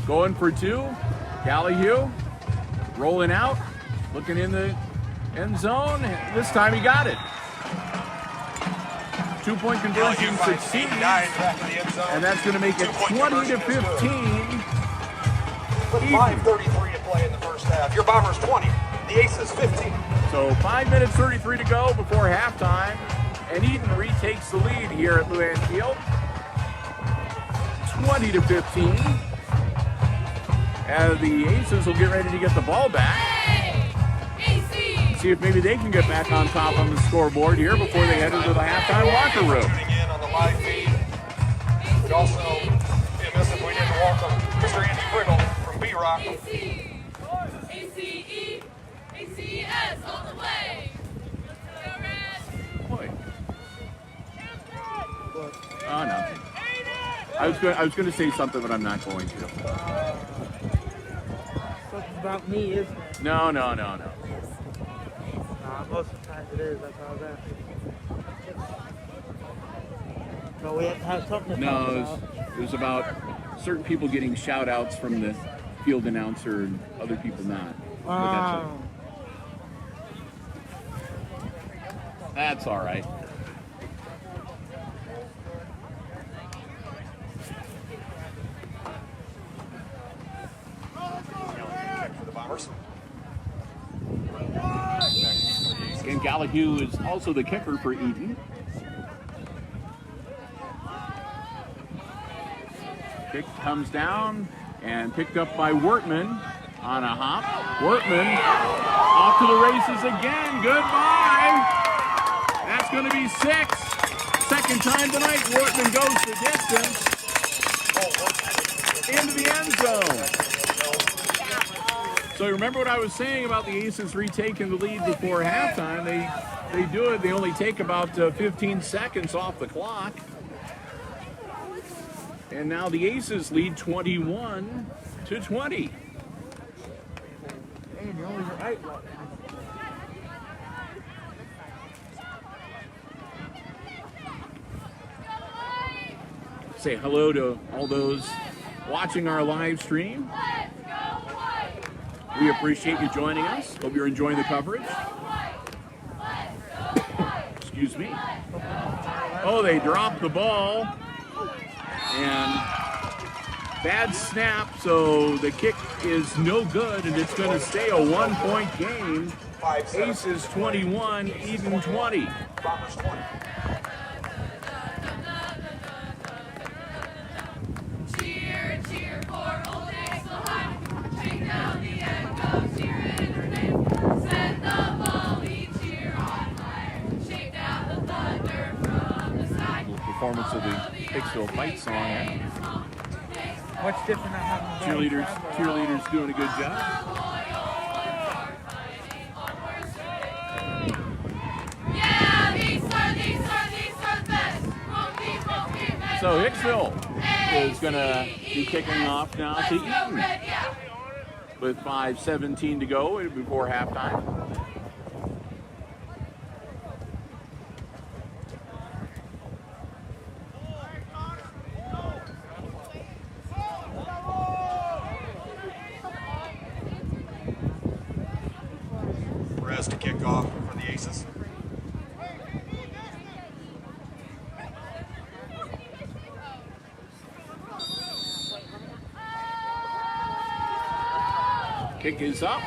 Going for 2. Gallagher rolling out, looking in the end zone. This time he got it. 2-point conversion succeeds. And that's going to make it 20-15. With 5:33 to play in the first half. Your Bombers 20, the Aces 15. So 5 minutes 33 to go before halftime. And Edon retakes the lead here at Luann Field. 20-15. As the Aces will get ready to get the ball back. See if maybe they can get back on top on the scoreboard here before they head into the halftime locker room. Tuning in on the live feed. We'd also be amiss if we didn't welcome Mr. Andy Priggle from B-Rock. ACES all the way. Boy. Oh, nothing. I was going to say something, but I'm not going to. Something about me, isn't it? No. Most of the times it is, that's all that. So we have to have something to talk about. It was about certain people getting shout outs from the field announcer and other people not. But that's all right. For the Bombers. And Gallagher is also the kicker for Edon. Kick comes down and picked up by Wortman on a hop. Wortman off to the races again. Goodbye. That's going to be 6. Second time tonight, Wortman goes the distance into the end zone. So remember what I was saying about the Aces retaking the lead before halftime. They do it. They only take about 15 seconds off the clock. And now the Aces lead 21-20. Man, you're only right. Say hello to all those watching our live stream. We appreciate you joining us. Hope you're enjoying the coverage. Excuse me. Oh, they dropped the ball. And bad snap, so the kick is no good, and it's going to stay a 1-point game. Aces 21, Edon 20. Bombers 20. Cheer for old Hicksville High. Shake down the echoes, cheer in her name. Send the volley, cheer on high. Shake down the thunder from the sky. Performance of the Hicksville fight song. Eh? What's different than having Cheerleaders doing a good job. Yeah, these are the best. Won't be messed. So Hicksville is going to be kicking off now to Edon with 5:17 to go before halftime. Perez to kick off for the Aces. Kick is up.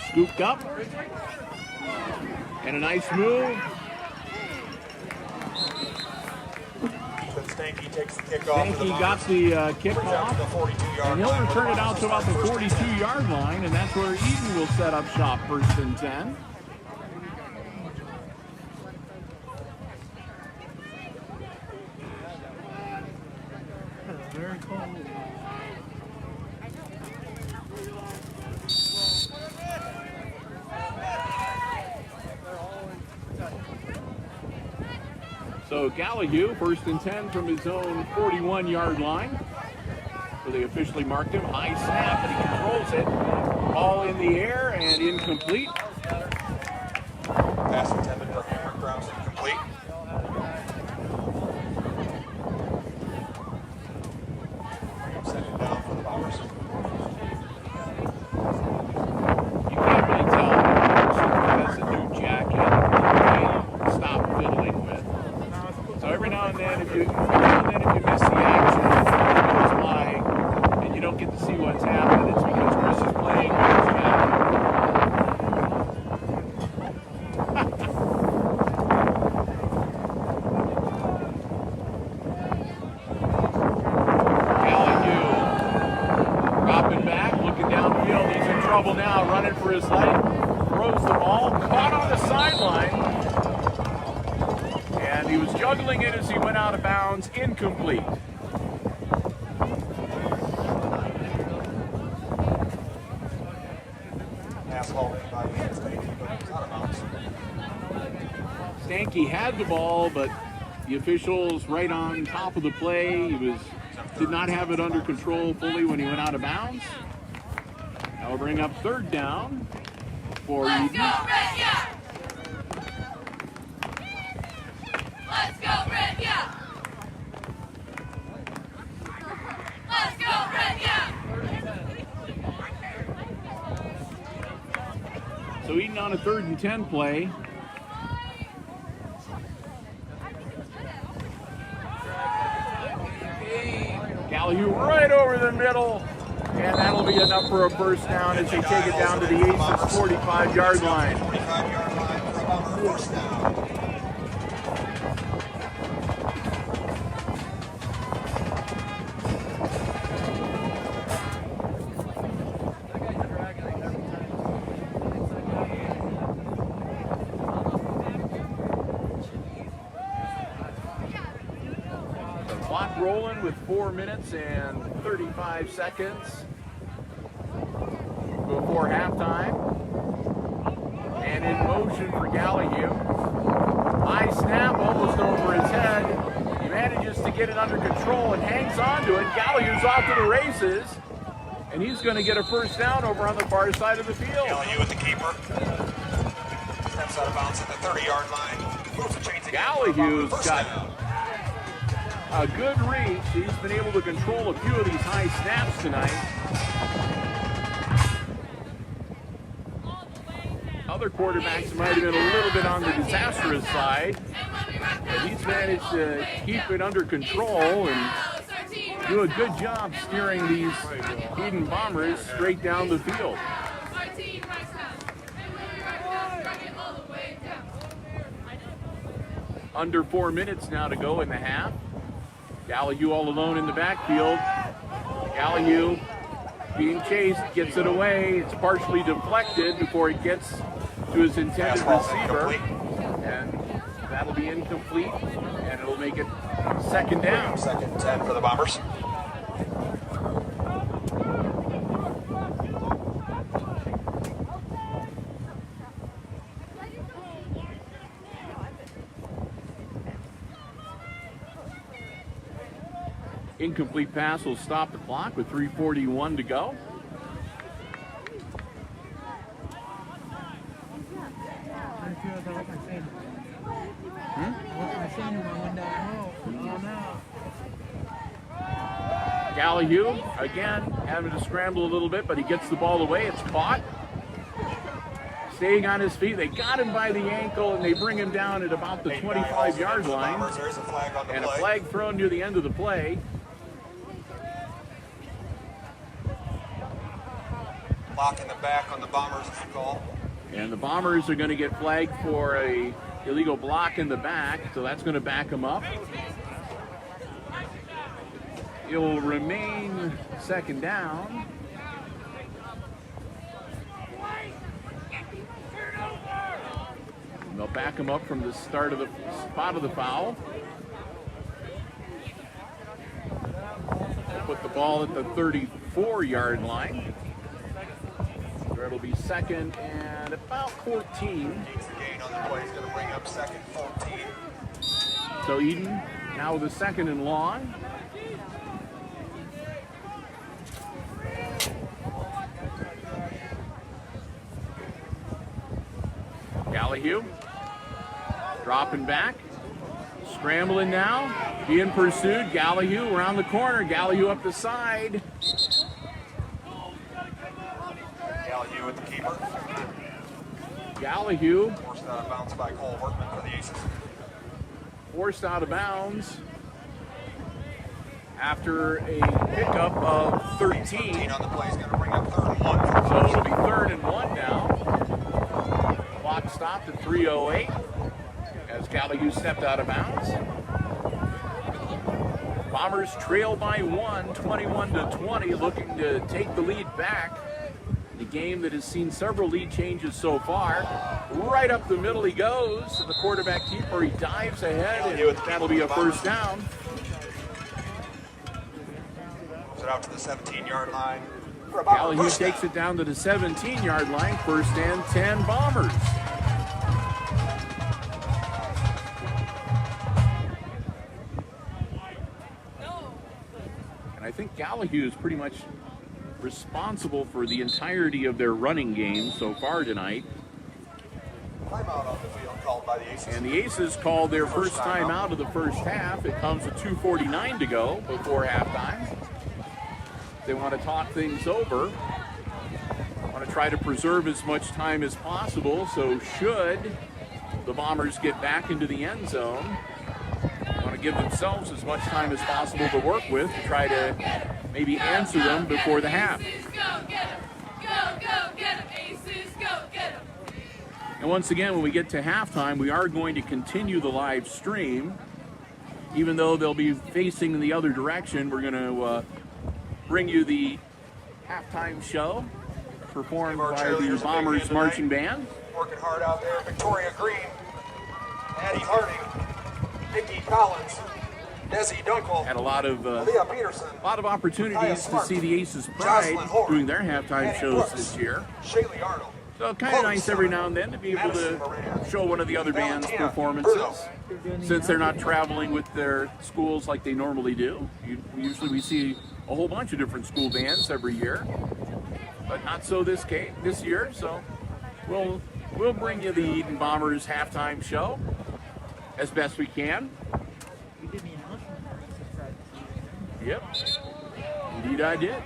Scooped up. And a nice move. Ethan Stanky takes the kick off. Stanky got the kick off. The 42-yard And he'll line. return it out to about the 42-yard line, and that's where Edon will set up shop, 1st and 10. Very cold. So Gallagher, 1st and 10 from his own 41-yard line, where they officially marked him. High snap, but he controls it. Ball in the air and incomplete. Pass intended for Cameron Krause, incomplete. Send it down for the Bombers. You can't really tell if that's a new jacket they stop fiddling with. So every now and then, if you miss the action, it goes by, and you don't get to see what's happening, it's because Chris is playing with his jacket. Dropping back, looking downfield. He's in trouble now, running for his life. Throws the ball, caught on the sideline. And he was juggling it as he went out of bounds, incomplete. Pass hauled in by Ethan Stanky, but it's out of bounds. Stanky had the ball, but the officials right on top of the play. He did not have it under control fully when he went out of bounds. That'll bring up 3rd down for Let's Edon. go, Red, yeah! Let's go, Red, yeah! Let's go, Red, yeah! So Edon on a 3rd and 10 play. Gallagher right over the middle, and that'll be enough for a 1st down as they take it down to the Aces 45-yard line. 45-yard line for a Bomber 1st down. Clock rolling with 4 minutes and 35 seconds before halftime. And in motion for Gallagher. High snap almost over his head. He manages to get it under control and hangs on to it. Gallagher's off to the races. And he's going to get a 1st down over on the far side of the field. LU with the keeper. Steps out of bounds at the 30-yard line. Moves the chains again. Gallagher's First got down. a good reach. He's been able to control a few of these high snaps tonight. Other quarterbacks might have been a little bit on the disastrous side, but he's managed to keep it under control and do a good job steering these Edon Bombers straight down the field. Under 4 minutes now to go in the half. Gallagher all alone in the backfield. Gallagher being chased, gets it away. It's partially deflected before it gets to his intended receiver. And that'll be incomplete, and it'll make it 2nd down. 2nd and 10 for the Bombers. Incomplete pass will stop the clock with 3:41 to go. Gallagher, again, having to scramble a little bit, but he gets the ball away. It's caught. Staying on his feet. They got him by the ankle, and they bring him down at about the 25-yard line. There's a flag on the And a play. flag thrown near the end of the play. Block in the back on the Bombers is the call. And the Bombers are going to get flagged for a illegal block in the back, so that's going to back them up. It'll remain second down. And they'll back them up from the start of the spot of the foul. They'll put the ball at the 34-yard line. Where it'll be second and about 14. Gates the gain on the play is going to bring up second 14. So Edon now with a second and long. Gallahue dropping back, scrambling now, being pursued. Gallahue around the corner, Gallahue up the side. Gallahue with the keeper. Gallahue Forced out of bounds by Cole Workman for the Aces. forced out of bounds after a pickup of 13. 13 on the play is going to bring up 3rd and 1. So it'll be 3rd and 1 now. Clock stopped at 3:08 as Gallahue stepped out of bounds. Bombers trail by 1, 21-20, looking to take the lead back. The game that has seen several lead changes so far. Right up the middle he goes. And the quarterback keeper, he dives ahead, and that'll be a first down. Moves it out to the 17-yard line. For about Gallahue first takes down. it down to the 17-yard line. 1st and 10 Bombers. And I think Gallahue is pretty much responsible for the entirety of their running game so far tonight. Timeout on the field called by the Aces. And the Aces called their first time out of the first half. It comes with 2:49 to go before halftime. They want to talk things over. Want to try to preserve as much time as possible. So should the Bombers get back into the end zone, want to give themselves as much time as possible to work with to try to maybe answer them before the half. Aces, go get 'em. Go get 'em. Aces, go get 'em. And once again, when we get to halftime, we are going to continue the live stream. Even though they'll be facing in the other direction, we're going to bring you the halftime show performed Our by the cheerleaders a Bombers big hand marching tonight. band. Working hard out there. Victoria Green, Addie Harding, Nikki Collins, Desi Dunkel, Had a lot of Leah Peterson, opportunities to see the Aces Pride doing their halftime shows this year. Shaylee Arnold. So kind of nice every now and then to be able to show one of the other band's performances, since they're not traveling with their schools like they normally do. Usually we see a whole bunch of different school bands every year, but not so this year. So we'll bring you the Edon Bombers halftime show as best we can. You did me an awesome. Yep, indeed I did.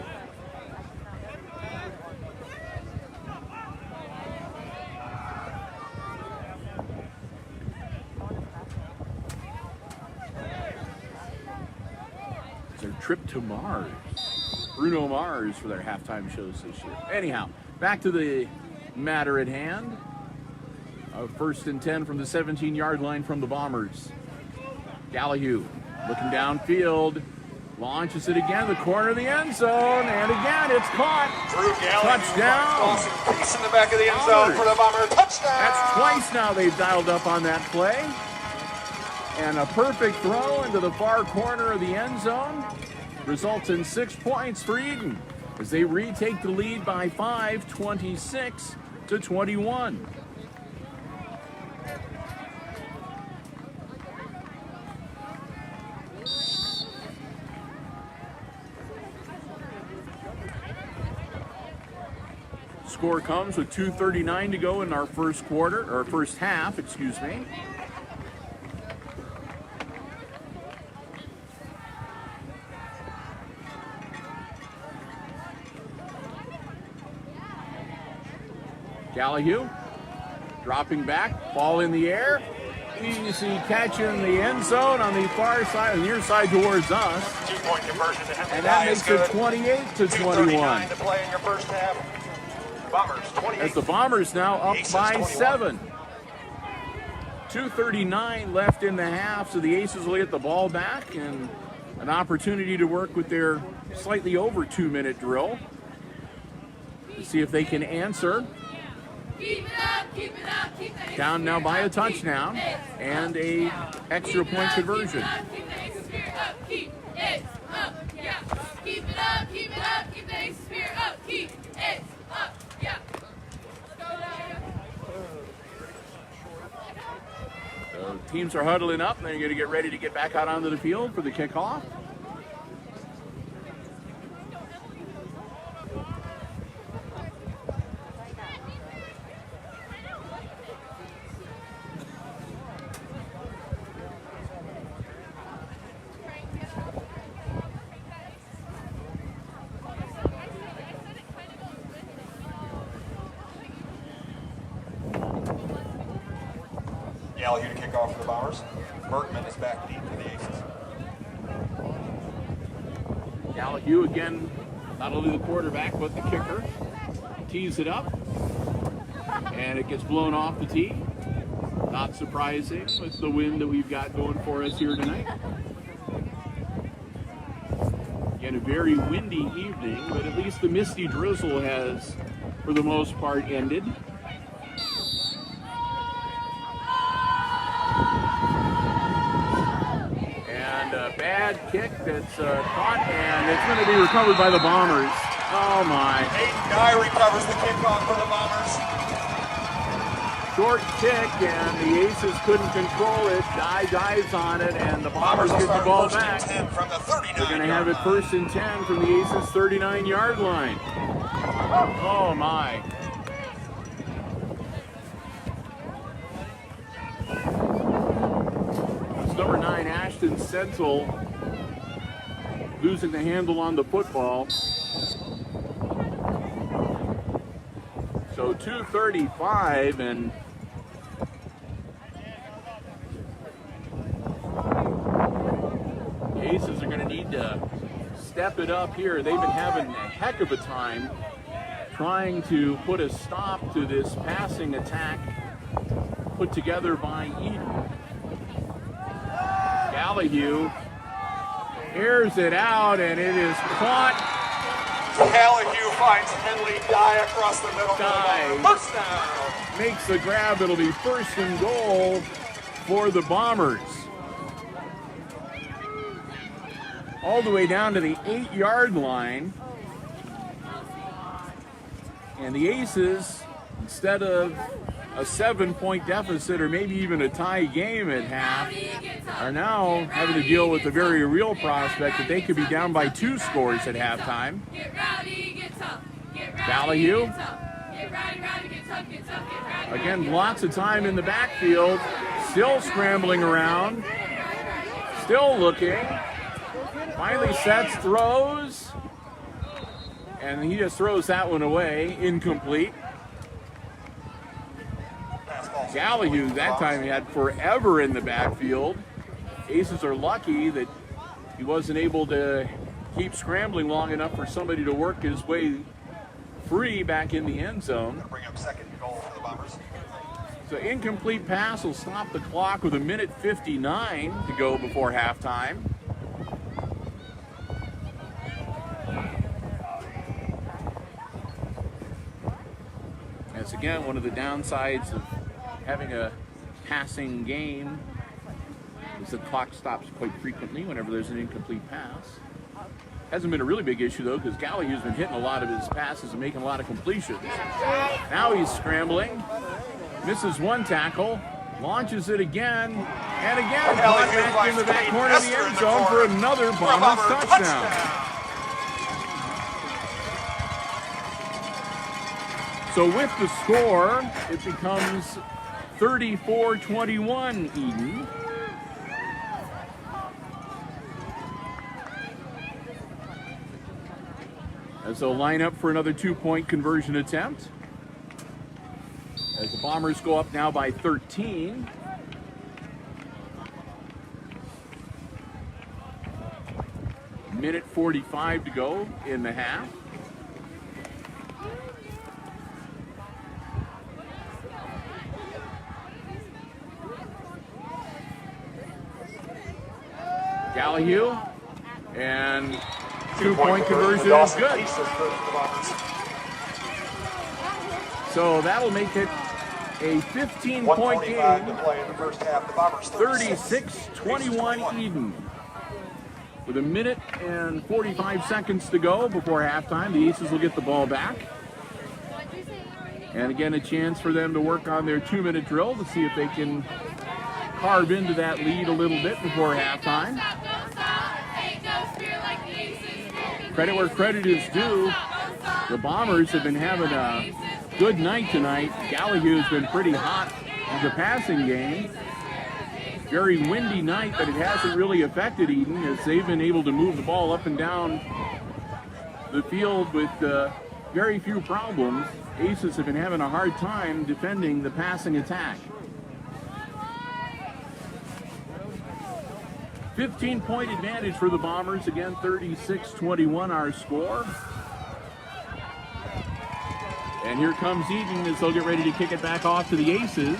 Their trip to Mars. Bruno Mars for their halftime shows this year. Anyhow, back to the matter at hand. 1st and 10 from the 17-yard line from the Bombers. Gallahue looking downfield. Launches it again, the corner of the end zone, and again it's caught. Drew Gallagher Touchdown. finds Peace in the back of the end zone for the Bomber. Touchdown. That's twice now they've dialed up on that play. And a perfect throw into the far corner of the end zone results in 6 points for Edon as they retake the lead by 5, 26-21. Score comes with 2:39 to go in our first half, excuse me. Gallahue dropping back, ball in the air. Easy catch in the end zone on the far side, near side towards us. 2-point conversion to Henry. And that makes it 28-21. 2:39 to play in your first half. Bombers 28. As the Bombers now up Aces by 21. 7. 2:39 left in the half, so the Aces will get the ball back and an opportunity to work with their slightly over 2-minute drill to see if they can answer. Keep it up, keep it up, keep the Down now by a touchdown and a extra point conversion. Keep the Aces spirit up, keep it up, yeah. Keep it up, keep it up, keep the Aces spirit up, keep it up, yeah. Let's go, Daya. So teams are huddling up and they're going to get ready to get back out onto the field for the kickoff. Gallagher to kick off for the Bombers. Bergman is back deep for the Aces. Gallagher again, not only the quarterback but the kicker. Tees it up and it gets blown off the tee. Not surprising with the wind that we've got going for us here tonight. Again, a very windy evening, but at least the misty drizzle has, for the most part, ended. And a bad kick that's caught, and it's going to be recovered by the Bombers. Oh my. Aiden Dye recovers the kickoff for the Bombers. Short kick, and the Aces couldn't control it. Dye dives on it, and the Bombers will get the start ball first and back. 10 from the 39. They're going to have it first and 10 from the Aces' 39-yard line. Oh my. It's number 9, Ashton Senzel, losing the handle on the football. So 2:35, and the Aces are going to need to step it up here. They've been having a heck of a time trying to put a stop to this passing attack put together by Edon. Gallagher airs it out, and it is caught. Gallagher finds Henley Dye across the middle. Dye First down. makes the grab. It'll be first and goal for the Bombers. All the way down to the 8-yard line. And the Aces, instead of a 7-point deficit or maybe even a tie game at half, are now having to deal with the very real prospect that they could be down by 2 scores at halftime. Get rowdy, get tough. Get rowdy, Gallagher. get tough. Get rowdy, rowdy, get tough, get tough, get rowdy. Again, lots of time in the backfield, still scrambling around, still looking. Finally sets, throws, and he just throws that one away, incomplete. Gallagher, that time he had forever in the backfield. Aces are lucky that he wasn't able to keep scrambling long enough for somebody to work his way free back in the end zone. Bring up second goal for the Bombers. So incomplete pass will stop the clock with 1:59 to go before halftime. That's again one of the downsides of having a passing game is the clock stops quite frequently whenever there's an incomplete pass. Hasn't been a really big issue though, because Gallagher's been hitting a lot of his passes and making a lot of completions. Now he's scrambling, misses one tackle, launches it again, and again caught back in the back corner of the end zone for another Bombers touchdown. So with the score, it becomes 34-21 Edon. As they'll line up for another 2-point conversion attempt. As the Bombers go up now by 13. Minute 45 to go in the half. Gallahue, and two-point conversion is good. So that'll make it a 15-point game, 36-21 Edon. With a minute and 45 seconds to go before halftime, the Aces will get the ball back. And again, a chance for them to work on their 2-minute drill to see if they can carve into that lead a little bit before halftime. Credit where credit is due. The Bombers have been having a good night tonight. Gallahue has been pretty hot in the passing game. Very windy night, but it hasn't really affected Edon as they've been able to move the ball up and down the field with very few problems. Aces have been having a hard time defending the passing attack. 15-point advantage for the Bombers. Again, 36-21 our score. And here comes Edon as they'll get ready to kick it back off to the Aces.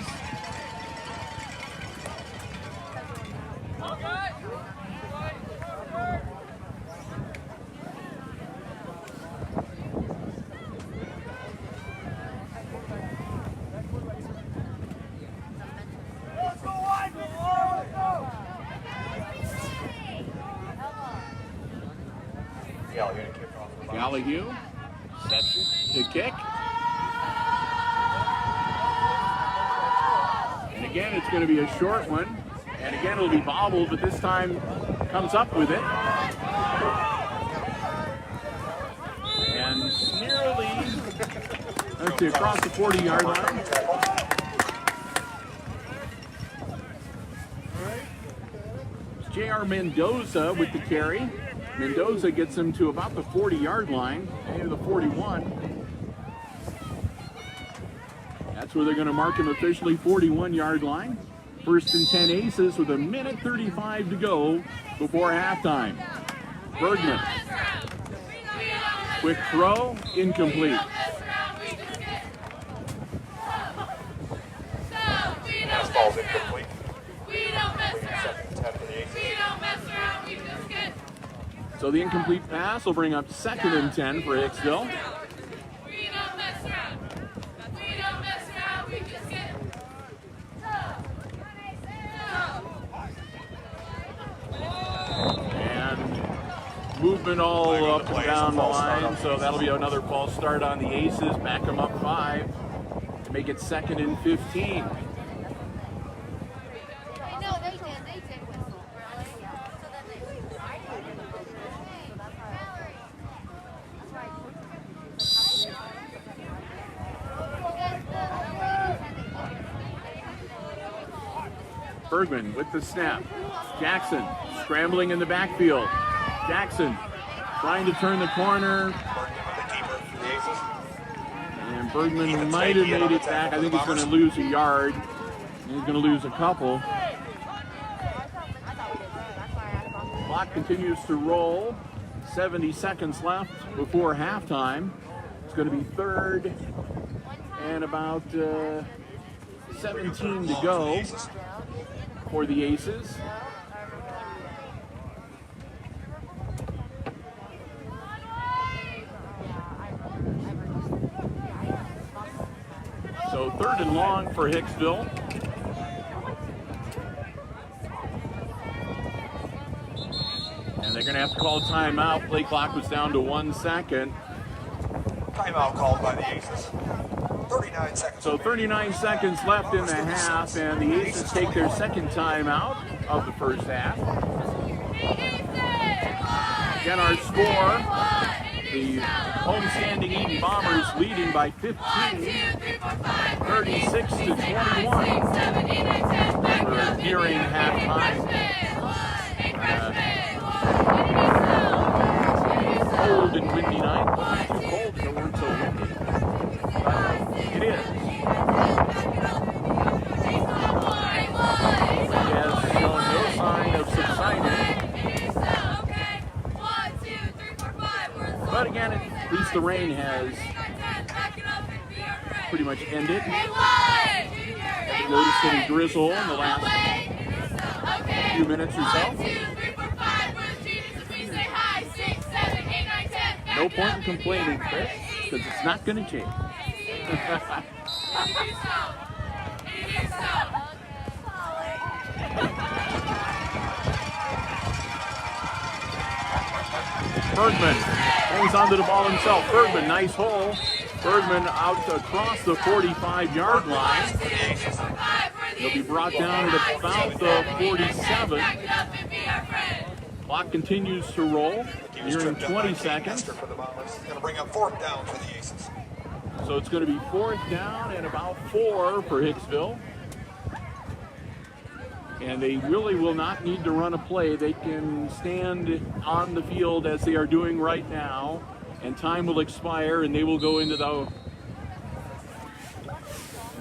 Gallahue sets to kick. And again, it's going to be a short one. And again, it'll be bobbled, but this time comes up with it. And nearly across the 40-yard line. It's J.R. Mendoza with the carry. Mendoza gets him to about the 40-yard line, maybe the 41. That's where they're going to mark him officially, 41-yard line. First and 10 Aces with a minute 35 to go before halftime. Bergman. Quick throw, incomplete. Ball's incomplete. So the incomplete pass will bring up 2nd and 10 for Hicksville. And movement all up and down the line, so that'll be another false start on the Aces. Back them up 5 to make it 2nd and 15. Bergman with the snap. Jackson scrambling in the backfield. Jackson trying to turn the corner. And Bergman might have made it back. I think he's going to lose a yard. He's going to lose a couple. Clock continues to roll. 70 seconds left before halftime. It's going to be 3rd and about 17 to go for the Aces. So 3rd and long for Hicksville. And they're going to have to call a timeout. Play clock was down to 1 second. Timeout called by the Aces. 39 seconds. So 39 seconds left in the half, and the Aces take their 2nd timeout of the first half. Again, our score, the homestanding Edon Bombers leading by 15, 36 to 21. We're nearing halftime. Cold and windy night. Too cold to work so windy. It is. He has shown no sign of subsiding. But again, at least the rain has pretty much ended. Haven't noticed any drizzle in the last few minutes or so. No point in complaining, Chris, because it's not going to change. Bergman hangs onto the ball himself. Bergman, nice hole. Bergman out across the 45-yard line. He'll be brought down at about the 47. Clock continues to roll. Here in 20 seconds. Going to bring up 4th down for the Aces. So it's going to be 4th down and about 4 for Hicksville. And they really will not need to run a play. They can stand on the field as they are doing right now, and time will expire, and they will go into the...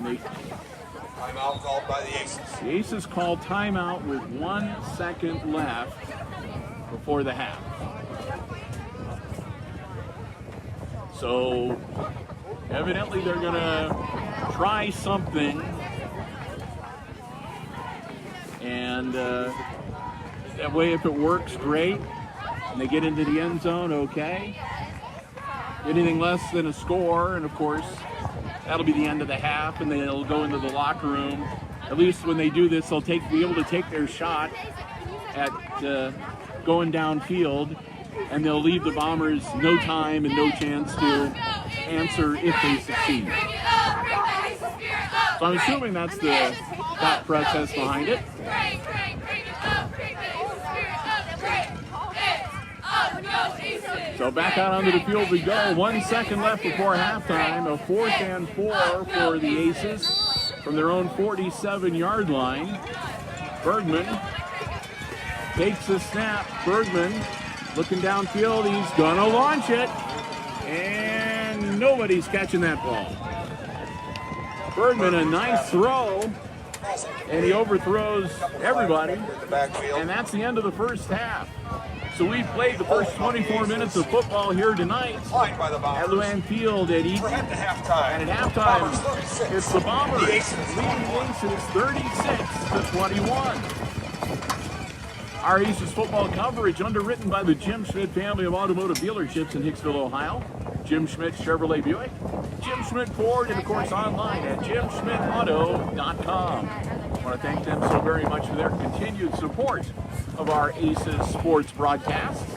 Timeout called by the Aces. The Aces call timeout with 1 second left before the half. So evidently they're going to try something. And that way, if it works, great. And they get into the end zone, okay. Anything less than a score, and of course, that'll be the end of the half, and they'll go into the locker room. At least when they do this, they'll be able to take their shot at going downfield, and they'll leave the Bombers no time and no chance to answer if they succeed. So I'm assuming that's the thought process behind it. So back out onto the field we go. 1 second left before halftime. A 4th and 4 for the Aces from their own 47-yard line. Bergman takes a snap. Bergman looking downfield. He's going to launch it. And nobody's catching that ball. Bergman, a nice throw, and he overthrows everybody, and that's the end of the first half. So we've played the first 24 minutes of football here tonight at Luann Field at Edon. And at halftime, it's the Bombers leading the Aces 36-21. Our Aces football coverage underwritten by the Jim Schmidt family of automotive dealerships in Hicksville, Ohio. Jim Schmidt Chevrolet Buick, Jim Schmidt Ford, and of course online at jimschmidtauto.com. I want to thank them so very much for their continued support of our Aces sports broadcasts.